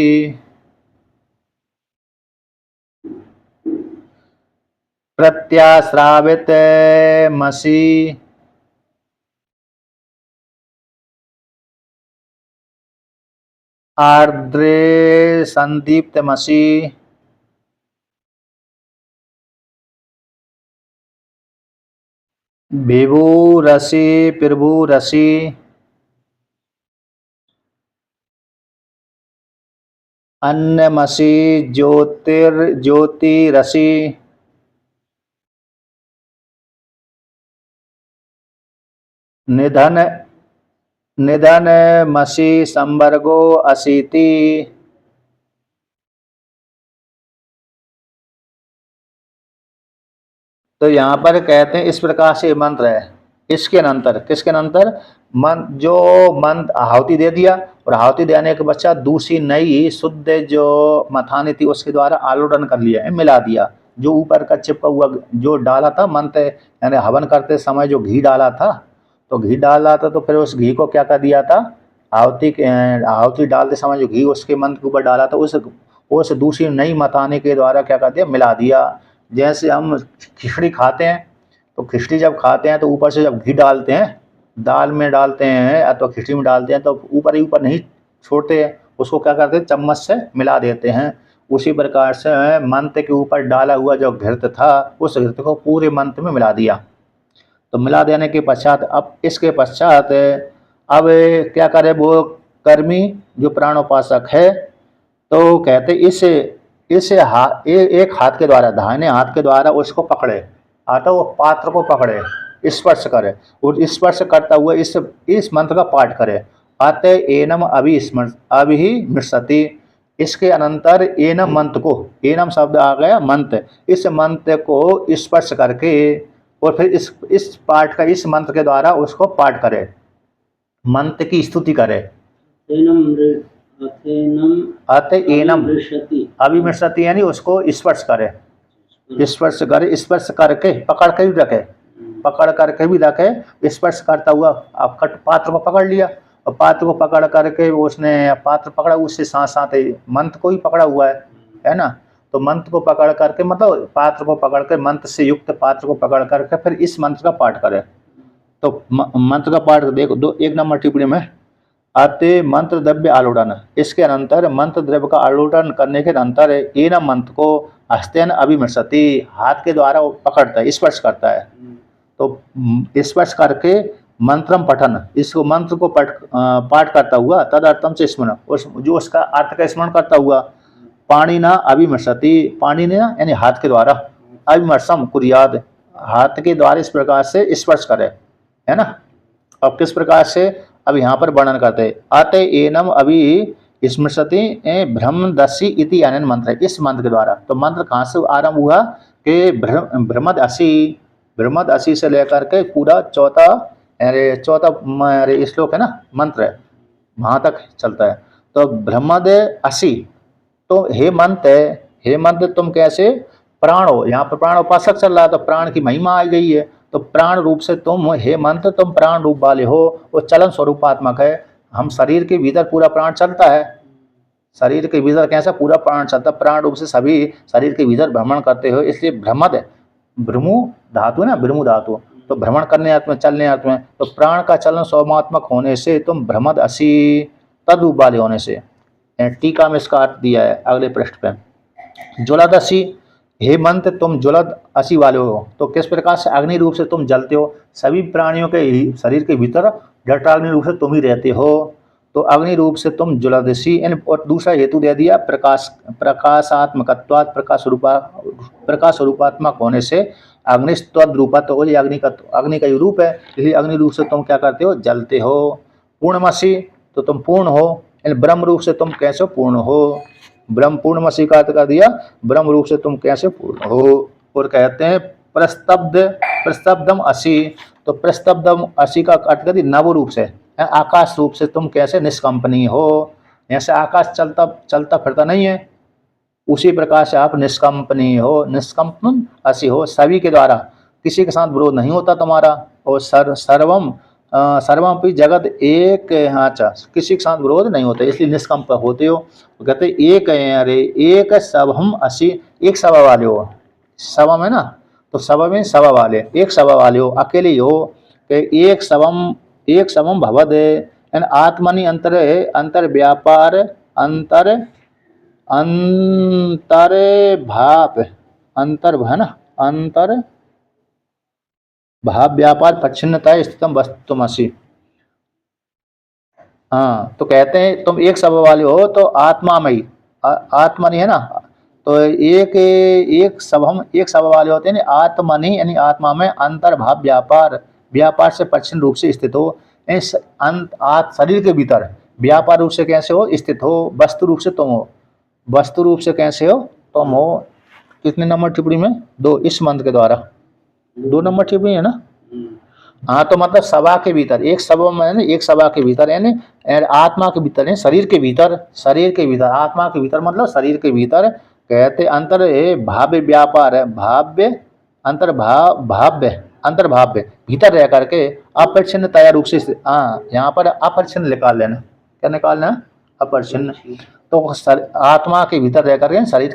[SPEAKER 1] प्रत्याश्रावितमसि आर्द्रे संदीप्तमसि विभुरसि प्रभुरसि अन्नमसि ज्योतिरसि निधनमसि संवर्गो असीति। तो यहाँ पर कहते हैं इस प्रकार से मंत्र है। इसके अनंतर, किसके अनंतर, जो मंत्र आहुति दे दिया और आहुति देने के पश्चात दूसरी नई शुद्ध जो मथानी थी उसके द्वारा आलोडन कर लिया है, मिला दिया। जो ऊपर का चिपका हुआ जो डाला था मंत्र, यानी हवन करते समय जो घी डाला था, तो घी डाला था, तो फिर उस घी को क्या कर दिया था, आहुति डालते समय जो घी उसके मंत्र के ऊपर डाला था, उस दूसरी नई मथाने के द्वारा क्या कर दिया, मिला दिया। जैसे हम खिचड़ी खाते हैं, तो खिचड़ी जब खाते हैं तो ऊपर से जब घी डालते हैं, दाल में डालते हैं अथवा खिचड़ी में डालते हैं, तो ऊपर ही ऊपर नहीं छोड़ते हैं, उसको क्या करते हैं, चम्मच से मिला देते हैं। उसी प्रकार से मंत्र के ऊपर डाला हुआ जो घृत था, उस घृत को पूरे मंत्र में मिला दिया। तो मिला देने के पश्चात, अब इसके पश्चात अब क्या करे वो कर्मी जो प्राणोपासक है, तो कहते एक हाथ के द्वारा, दाहिने हाथ के द्वारा उसको पकड़े, अतः वो पात्र को पकड़े, स्पर्श करे और स्पर्श करता हुआ इस मंत्र का पाठ करे। अतः एनम अभिमृशति। इसके अनंतर एनम मंत्र को, एनम शब्द आ गया मंत्र, इस मंत्र को स्पर्श करके और फिर इस पाठ का, इस मंत्र के द्वारा उसको पाठ करे, मंत्र की स्तुति करे। अत एनम अभिमृशति यानी उसको स्पर्श करे, स्पर्श करे, स्पर्श करके, पकड़ के भी रखे, पकड़ करके भी रखे, स्पर्श करता हुआ आप पात्र को पकड़ लिया और पात्र को पकड़ करके उसने पात्र पकड़ा, उससे साथ साथ मंत्र को ही पकड़ा हुआ है ना। तो मंत्र को पकड़ करके, मतलब पात्र को पकड़ कर, मंत्र से युक्त पात्र को पकड़ करके फिर इस मंत्र का पाठ करे। तो मंत्र का पाठ देखो, दो एक नंबर टिप्पणी में, अतः मंत्र द्रव्य आलोड़न, इसके अनंतर मंत्र द्रव्य का आलोड़न करने के अनंतर एन मंत्र को हस्तेन अभिमृशति, हाथ के द्वारा वो पकड़ता है, स्पर्श करता है। तो स्पर्श करके मंत्रम पठन, इसको मंत्र को पाठ करता हुआ, तद अर्थम से स्मरण, उस जो उसका अर्थ का स्मरण करता हुआ, पाणी ना अभिमर्शति, पाणी ने ना यानी हाथ के द्वारा, अभिमर्शम कुरियाद, हाथ के द्वारा इस प्रकार से स्पर्श करे, है ना। अब किस प्रकार से, अब यहाँ पर वर्णन करते हैं, अतः एनम अभी स्मृशति ब्रह्मदसी इति अनन मंत्र, इस मंत्र के द्वारा। तो मंत्र कहाँ से आरंभ हुआ कि ब्रह्मद असी से लेकर के पूरा चौथा श्लोक है ना, मंत्र है, वहाँ तक चलता है। तो ब्रह्मद असी, तो हे मंत्र तुम कैसे प्राण हो, यहाँ पर प्राण उपासक चल रहा है, तो प्राण की महिमा आ गई है। तो प्राण रूप से तुम, हे मंत्र तुम प्राण रूप वाले हो, वो चलन स्वरूपात्मक है। हम शरीर के भीतर पूरा प्राण चलता है, शरीर के भीतर कैसा पूरा प्राण चलता है, प्राण रूप से सभी शरीर के भीतर भ्रमण करते हो, इसलिए ब्रह्मद, ब्रह्मु धातु है ना, ब्रह्मु धातु, तो भ्रमण करने आत्मा, चलने आत्मा, तो प्राण का चलन स्वमात्मक होने से तुम ब्रह्मद असी, तद रूप वाले होने से। टीका में इसका अर्थ दिया है अगले पृष्ठ पे, ज्वलदसी, हे मंत्र तुम ज्वलद असी वाले हो, तो किस प्रकार से अग्नि रूप से तुम जलते हो, सभी प्राणियों के शरीर के भीतर जटाग्नि रूप से तुम ही रहते हो, तो अग्नि रूप से तुम ज्वलदसी। और दूसरा हेतु दे दिया, प्रकाशात्मकत्वात्, प्रकाश रूपात्मक होने से, अग्नि तद्रूपा, तो ये अग्नि का ही रूप है, इसलिए अग्नि रूप से तुम क्या करते हो, जलते हो। पूर्णमसी, तो तुम पूर्ण हो, ब्रह्म रूप से तुम कैसे पूर्ण हो, ब्रह्म पूर्णमसी का अर्थ कर दिया, ब्रह्म रूप से तुम कैसे पूर्ण हो। और कहते हैं प्रस्तब्धम असी, तो प्रस्तब्धम असी का अर्थ कर दिया नव रूप से, आकाश रूप से तुम कैसे निष्कंपनी हो, ऐसे आकाश चलता फिरता नहीं है, उसी प्रकार से आप निष्कंपनी हो, निष्कंपन असी हो, सभी के द्वारा, किसी के साथ विरोध नहीं होता तुम्हारा। और सर्वमपि जगत एक, अच्छा, किसी के साथ विरोध नहीं होता, इसलिए निष्कंप होते हो। तो कहते एक है, अरे एक सबहम असी, एक सभा वाले हो, सभा में ना, तो सभा में सभा वाले, एक सभा वाले हो, अकेले ही हो, कि एक सबम भवद, आत्मनि अंतर व्यापार, अंतर भाव, अंतर है ना, अंतर भाव व्यापार पच्छिन्नता स्थितम वस्तुमसि। हाँ, तो कहते हैं तुम एक सब वाले हो, तो आत्मा में ही, आत्मा नहीं है ना, तो एक सब वाले होते हैं, आत्मा नहीं, यानी आत्मा में अंतर्भाव व्यापार से पश्चिम रूप से स्थित हो, शरीर के भीतर व्यापार रूप से कैसे हो, स्थित हो, वस्तु रूप से तुम हो, वस्तु रूप से कैसे हो, तुम हो। कितने नंबर टिप्पणी में, 2, इस मंत्र के द्वारा 2 नंबर टिप्पणी है ना। हाँ, तो मतलब सभा के भीतर, एक सभा में, एक सभा के भीतर, यानी आत्मा के भीतर है, शरीर के भीतर, आत्मा के भीतर मतलब शरीर के भीतर, कहते अंतर भाव्य व्यापार है, अंतर्भाव्य भीतर रह करके अपरिच्छिन्न तया रूप से, हाँ यहाँ पर अपरिच्छिन्न निकाल लेना, क्या निकालना है, अपरिच्छिन्न। तो आत्मा के भीतर रह करके, शरीर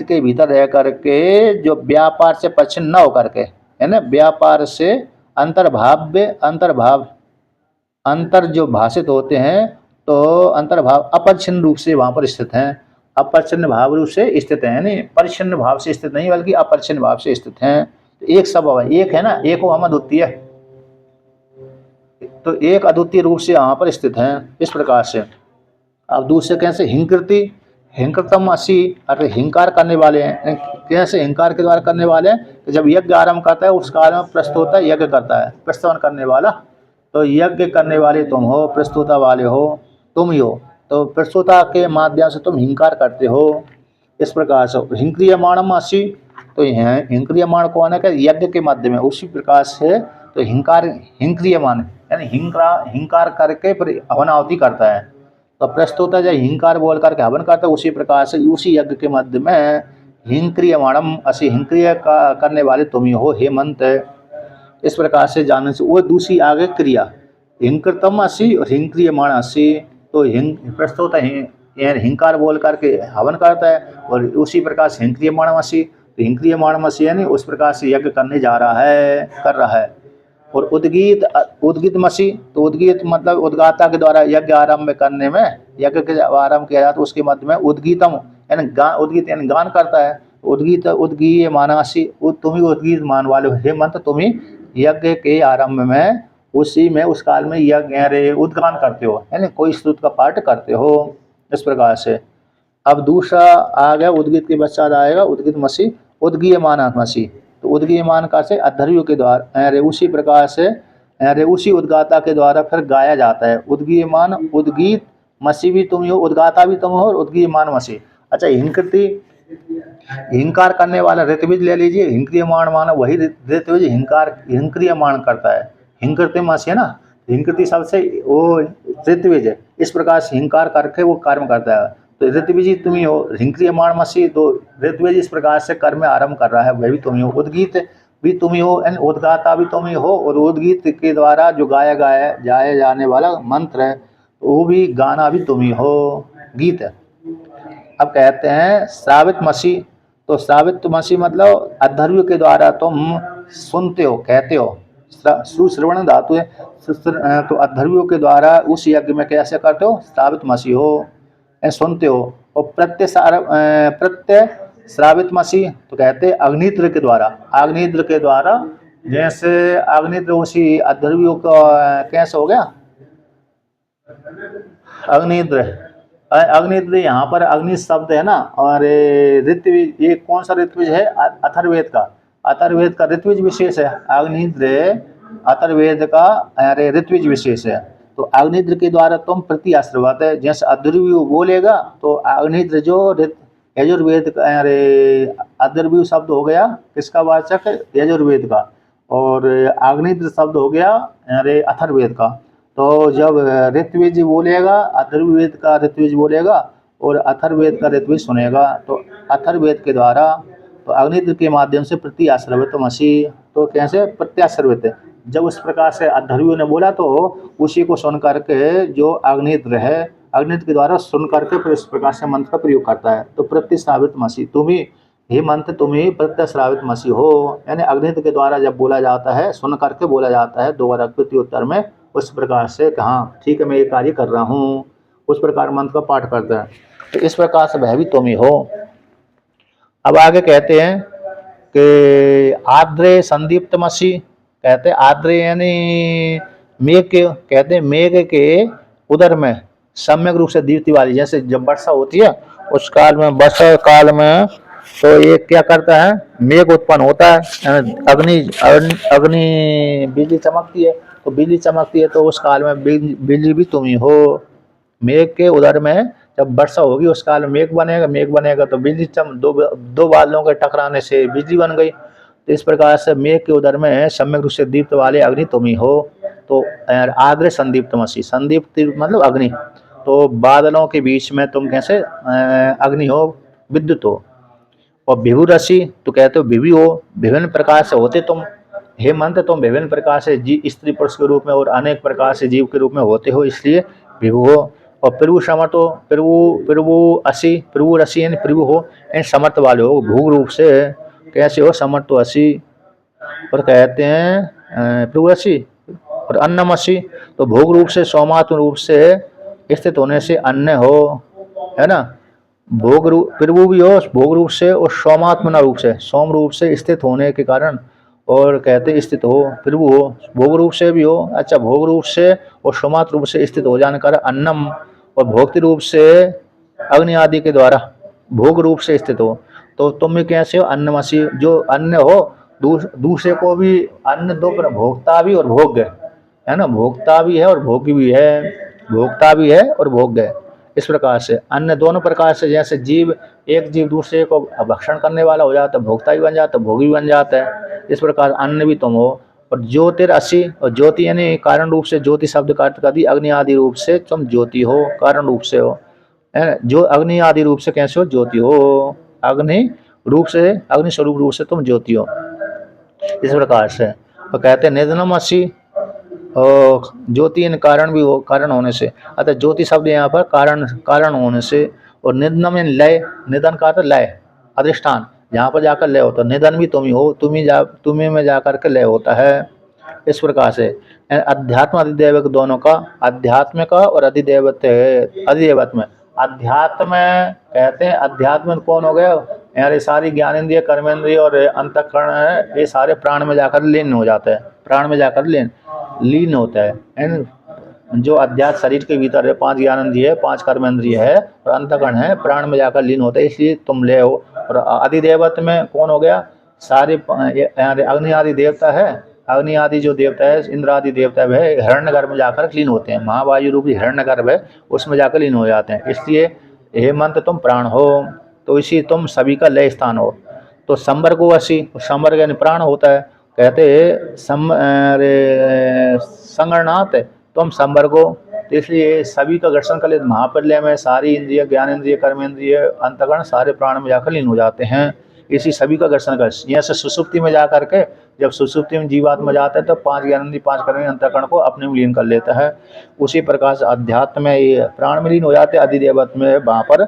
[SPEAKER 1] के भीतर रह करके जो व्यापार से परिच्छिन्न न होकर के, है ना, व्यापार से अंतर जो भाषित होते हैं, तो अंतर्भाव अपरिच्छिन्न रूप से वहां पर स्थित हैं, अपरिच्छिन्न भाव रूप से स्थित हैं, यानी परिच्छिन्न भाव से स्थित नहीं बल्कि अपरिच्छिन्न भाव से स्थित हैं। तो एक सब एक है ना, एक हो हम अद्वितीय, तो एक अद्वितीय रूप से वहां पर स्थित हैं, इस प्रकार से। अब दूसरे कैसे, हिंकृतम असी, अरे हिंकार करने वाले हैं, कैसे हिंकार के द्वारा करने वाले हैं, तो जब यज्ञ आरंभ करता है उस काल में प्रस्तोता यज्ञ करता है, प्रस्तवन करने वाला, तो यज्ञ करने वाले तुम हो, प्रस्तोता वाले हो, तुम ही हो, तो प्रस्तोता के माध्यम से तुम हिंकार करते हो, इस प्रकार से। हिंक्रियमाणम असी, तो हिंक्रियमाण कौन है, यज्ञ के माध्यम में, उसी प्रकार से, तो हिंक्रियमान यानी हिंकार करके फिर हवनावती करता है, तो प्रस्तुता जब हिंकार बोल करके हवन करता है, उसी प्रकार से उसी यज्ञ के मध्य में हिंक्रियमाणम असी, हिंक्रिय करने वाले तुम ही हो, हे मंत्र, इस प्रकार से जानने से। वो दूसरी आगे क्रिया, हिंकृतम असी और हिंक्रियमाण असी, तो प्रस्तुता हिंकार बोल करके हवन करता है, और उसी प्रकार से हिंक्रियमाण असी, तो हिंक्रियमाण असी यानी उस प्रकार से यज्ञ करने जा रहा है, कर रहा है। और उद्गीत उद्गीत मसी, तो उद्गीत मतलब उद्गाता के द्वारा यज्ञ आरंभ करने में, यज्ञ के आरंभ किया जाता है उसके मध्य में उद्गीतम यानी उद्गीत यानी गान करता है। उद्गीत उद्गीय मानसी, तुम ही उद्गीत मान वाले हो, हे मंत्र तुम ही यज्ञ के आरंभ में उसी में उस काल में यज्ञ अरे उद्गान करते हो, यानी कोई स्तुति का पाठ करते हो, इस प्रकार से। अब दूसरा आ गया उद्गीत के पश्चात आएगा उद्गीत मसी, उद्गीयमान मसी। तो उद्गीयमान का से अध्वर्यु के द्वारा अरे उसी प्रकार से अरे उसी उद्गाता के द्वारा फिर गाया जाता है। उद्गीयमान उद्गीत मसी भी तुम हो, उद्गाता भी तुम हो और उद्गीयमान मसी। अच्छा हिंकृति हिंकार करने वाला ऋत्विज ले लीजिए, हिंक्रियमाण माना वही ऋत्विज हिंकार हिंक्रियमाण करता है, हिंकृति मसी है ना, हिंकृति सबसे वो ऋत्विज है, इस प्रकार से हिंकार करके वो कर्म करता है। तो ऋत्विज तुम ही हो, हिंक्रियमाण मसी, तो ऋत्विज इस प्रकार से कर्म आरंभ कर रहा है वह भी तुम ही हो। उद्गीत भी तुम ही हो, उद्गाता भी तुम ही हो, और उद्गीत के द्वारा जो जाया जाने वाला मंत्र है वो भी गाना भी तुम ही हो, गीत है। अब कहते हैं श्रावित मसी, तो श्रावित मसी मतलब अध्वर्यु के द्वारा तुम सुनते हो, कहते हो, सुश्रवण धातु है, तो अध्वर्यु के द्वारा उस यज्ञ में कैसे करते हो, श्रावित मसी हो, सुनते हो। और प्रत्यय श्रावित मसी तो कहते अग्निद्र के द्वारा, अग्निद्र के द्वारा, जैसे अग्निद्र उसी अध्वर्यु का कैसे हो गया अग्निद्र, अग्निद्र यहाँ पर अग्नि शब्द है ना, और ऋत्विज ये कौन सा ऋत्विज है, अथर्ववेद का, अथर्ववेद का ऋत्विज विशेष है अग्निद्र, अथर्ववेद का अरे ऋत्विज विशेष है। तो अग्निद्र के द्वारा तुम प्रति आश्रवत है, जैसे अध्वर्यु बोलेगा तो अग्निद्र जो यजुर्वेद अरे अध्वर्यु शब्द हो गया किसका वाचक, यजुर्वेद का, और अग्निद्र शब्द हो गया अरे अथर्ववेद का। तो जब ऋत्विज बोलेगा, अथर्ववेद का ऋत्विज बोलेगा और अथर्ववेद का ऋत्विज सुनेगा, तो अथर्ववेद के द्वारा तो अग्निद्र के माध्यम से प्रति आश्रवित मसी, तो कैसे प्रत्याश्रवित, जब उस प्रकार से अध्वर्यु ने बोला तो उसी को सुन करके जो अग्निद्र है, अग्निद्र के द्वारा सुन करके फिर इस प्रकार से मंत्र का प्रयोग करता है। तो प्रत्यश्रावित मसी, तुम ही हे मंत्र तुम ही प्रत्यश्रावित मसी हो, यानी अग्निद्र के द्वारा जब बोला जाता है, सुन करके बोला जाता है दोबारा प्रत्युत्तर में, उस प्रकार से कहा ठीक है मैं ये कार्य कर रहा हूँ, उस प्रकार मंत्र का पाठ करता है। तो इस प्रकार से वह भी तुम ही हो। अब आगे कहते हैं कि आद्रे संदीप्त मसी, कहते आद्रे यानी मेघ के, कहते हैं मेघ के उदर में सम्यक रूप से दीप्ति वाली, जैसे जब वर्षा होती है उस काल में, वर्षा काल में तो ये क्या करता है, मेघ उत्पन्न होता है, अग्नि बिजली चमकती है, तो बिजली चमकती है तो उस काल में बिजली भी तुम ही हो। मेघ के उदर में जब वर्षा होगी उस काल में मेघ बनेगा तो बिजली दो बादलों के टकराने से बिजली बन गई। तो इस प्रकार से मेघ के उदर में सम्यक रूप से दीप्त वाले अग्नि तुम ही हो। तो आग्रे संदीप्त मसी, संदीप्त मतलब अग्नि, तो बादलों के बीच में तुम कैसे अग्नि हो, विद्युत हो। और विभु रसी, तो कहते हो विभु हो, विभिन्न प्रकार से होते तुम, हे मंत्र तुम विभिन्न प्रकार से स्त्री पुरुष के रूप में और अनेक प्रकार से जीव के रूप में होते हो, इसलिए विभु हो। और प्रभु समर्थ हो, प्रभु रसी यानी प्रभु हो, यानी समर्थ वाले हो, भोग रूप से कैसे हो, समर्थ तो असी। और कहते हैं प्रभु रसी और अन्नमसी, तो भोग रूप से सोमात्म रूप से स्थित होने से अन्न हो, है ना, भोग रूप प्रभु भी हो भोग रूप से और सोमात्मना रूप से, सोम रूप से स्थित होने के कारण, और कहते स्थित हो प्रभु हो, भोग रूप से भी हो, अच्छा भोग रूप से और सोमात्म रूप से स्थित हो जाने के कारण अन्नम, और भोक्ति रूप से अग्नि आदि के द्वारा भोग रूप से स्थित हो। तो तुम भी कैसे हो, अन्नमसी, जो अन्न हो, दूसरे को भी अन्न दो, भोक्ता भी और भोग्य है ना, भोक्ता भी है और भोग्य भी है, भोक्ता भी है और भोग्य है। इस प्रकार से अन्न दोनों प्रकार से, जैसे जीव एक जीव दूसरे को भक्षण करने वाला हो जाता है, भोक्ता भी बन जाता है, भोगी भी बन जाता है, इस प्रकार अन्न भी तुम हो। और ज्योतिरअसि, और ज्योति यानी कारण रूप से, ज्योति शब्द का अर्थ कर दी अग्नि आदि रूप से तुम ज्योति हो, कारण रूप से हो, है जो अग्नि आदि रूप से कैसे हो, ज्योति हो, अग्नि रूप से, अग्नि स्वरूप रूप से तुम ज्योति हो, इस प्रकार से। तो कहते हैं निधनम असी, और ज्योति इन कारण भी हो, कारण होने से, अतः ज्योति शब्द यहाँ पर कारण होने से। और निधनम इन लय, निधन का अर्थ लय, अधिष्ठान, जहाँ पर जाकर लय होता है, निधन भी तुम ही हो, तुम्ही में जाकर के लय होता है, इस प्रकार से अध्यात्म अधिदैविक दोनों का, अध्यात्म का और अधिदैवत अधिदैवत में। अध्यात्म कहते हैं, अध्यात्म कौन हो गया, यार सारी ज्ञानेंद्रिय कर्मेंद्रिय और अंतःकरण है, ये सारे प्राण में जाकर लीन हो जाते हैं, प्राण में जाकर लीन होता है। जो अध्यात्म शरीर के भीतर है, 5 ज्ञानेंद्रिय है, 5 कर्मेंद्रिय है और अंतःकरण है, प्राण में जाकर लीन होता है, इसलिए तुम ले हो। और अधिदेवत में कौन हो गया, सारे अग्नि आदि देवता है, अग्नि आदि जो देवता है, इंद्र आदि देवता है, हिरण्यगर्भ में जाकर लीन होते हैं, महावायु रूपी हिरण्यगर्भ है उसमें जाकर लीन हो जाते हैं। इसलिए हे मंत्र तुम प्राण हो, तो इसी तुम सभी का लय स्थान हो। तो संवर्ग वशी, संवर्ग यानी प्राण होता है, कहते संगरनाथ तुम संवर्ग हो। तो इसलिए सभी का दर्शन कर ले, महाप्रलय में सारी इंद्रिय, ज्ञानेंद्रिय, कर्मेंद्रिय, अंतःकरण सारे प्राण में जाकर लीन हो जाते हैं। इसी सभी का दर्शन कर, यहाँ से सुसुप्ति में जाकर के, जब सुसुप्ति में जीवात्मा जाता है तो 5 ज्ञानेंद्रिय, 5 कर्मेंद्रिय, अंतःकरण को अपने में लीन कर लेता है। उसी प्रकार से अध्यात्म में ये प्राण में लीन हो जाते हैं, अधिदेवत में वहाँ पर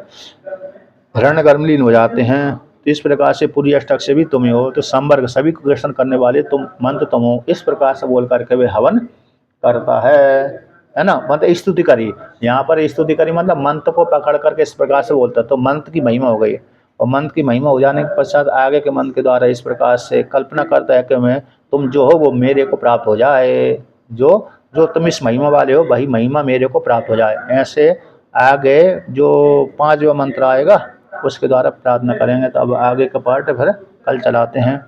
[SPEAKER 1] हिरण्यगर्भ में लीन हो जाते हैं। तो इस प्रकार से पूरी अष्टक से भी तुम ही हो। तो संवर्ग सभी को दर्शन करने वाले तुम मंत्र तुम हो, इस प्रकार से बोल करके वे हवन करता है ना। मतलब स्तुति करी, यहाँ पर स्तुति करी मतलब मंत्र को पकड़ करके इस प्रकार से बोलता है, तो मंत्र की महिमा हो गई। और मंत्र की महिमा हो जाने के पश्चात आगे के मंत्र के द्वारा इस प्रकार से कल्पना करता है कि मैं तुम जो हो वो मेरे को प्राप्त हो जाए, जो तुम इस महिमा वाले हो वही महिमा मेरे को प्राप्त हो जाए। ऐसे आगे जो 5वां मंत्र आएगा उसके द्वारा प्रार्थना करेंगे। तो अब आगे का पार्ट फिर कल चलाते हैं।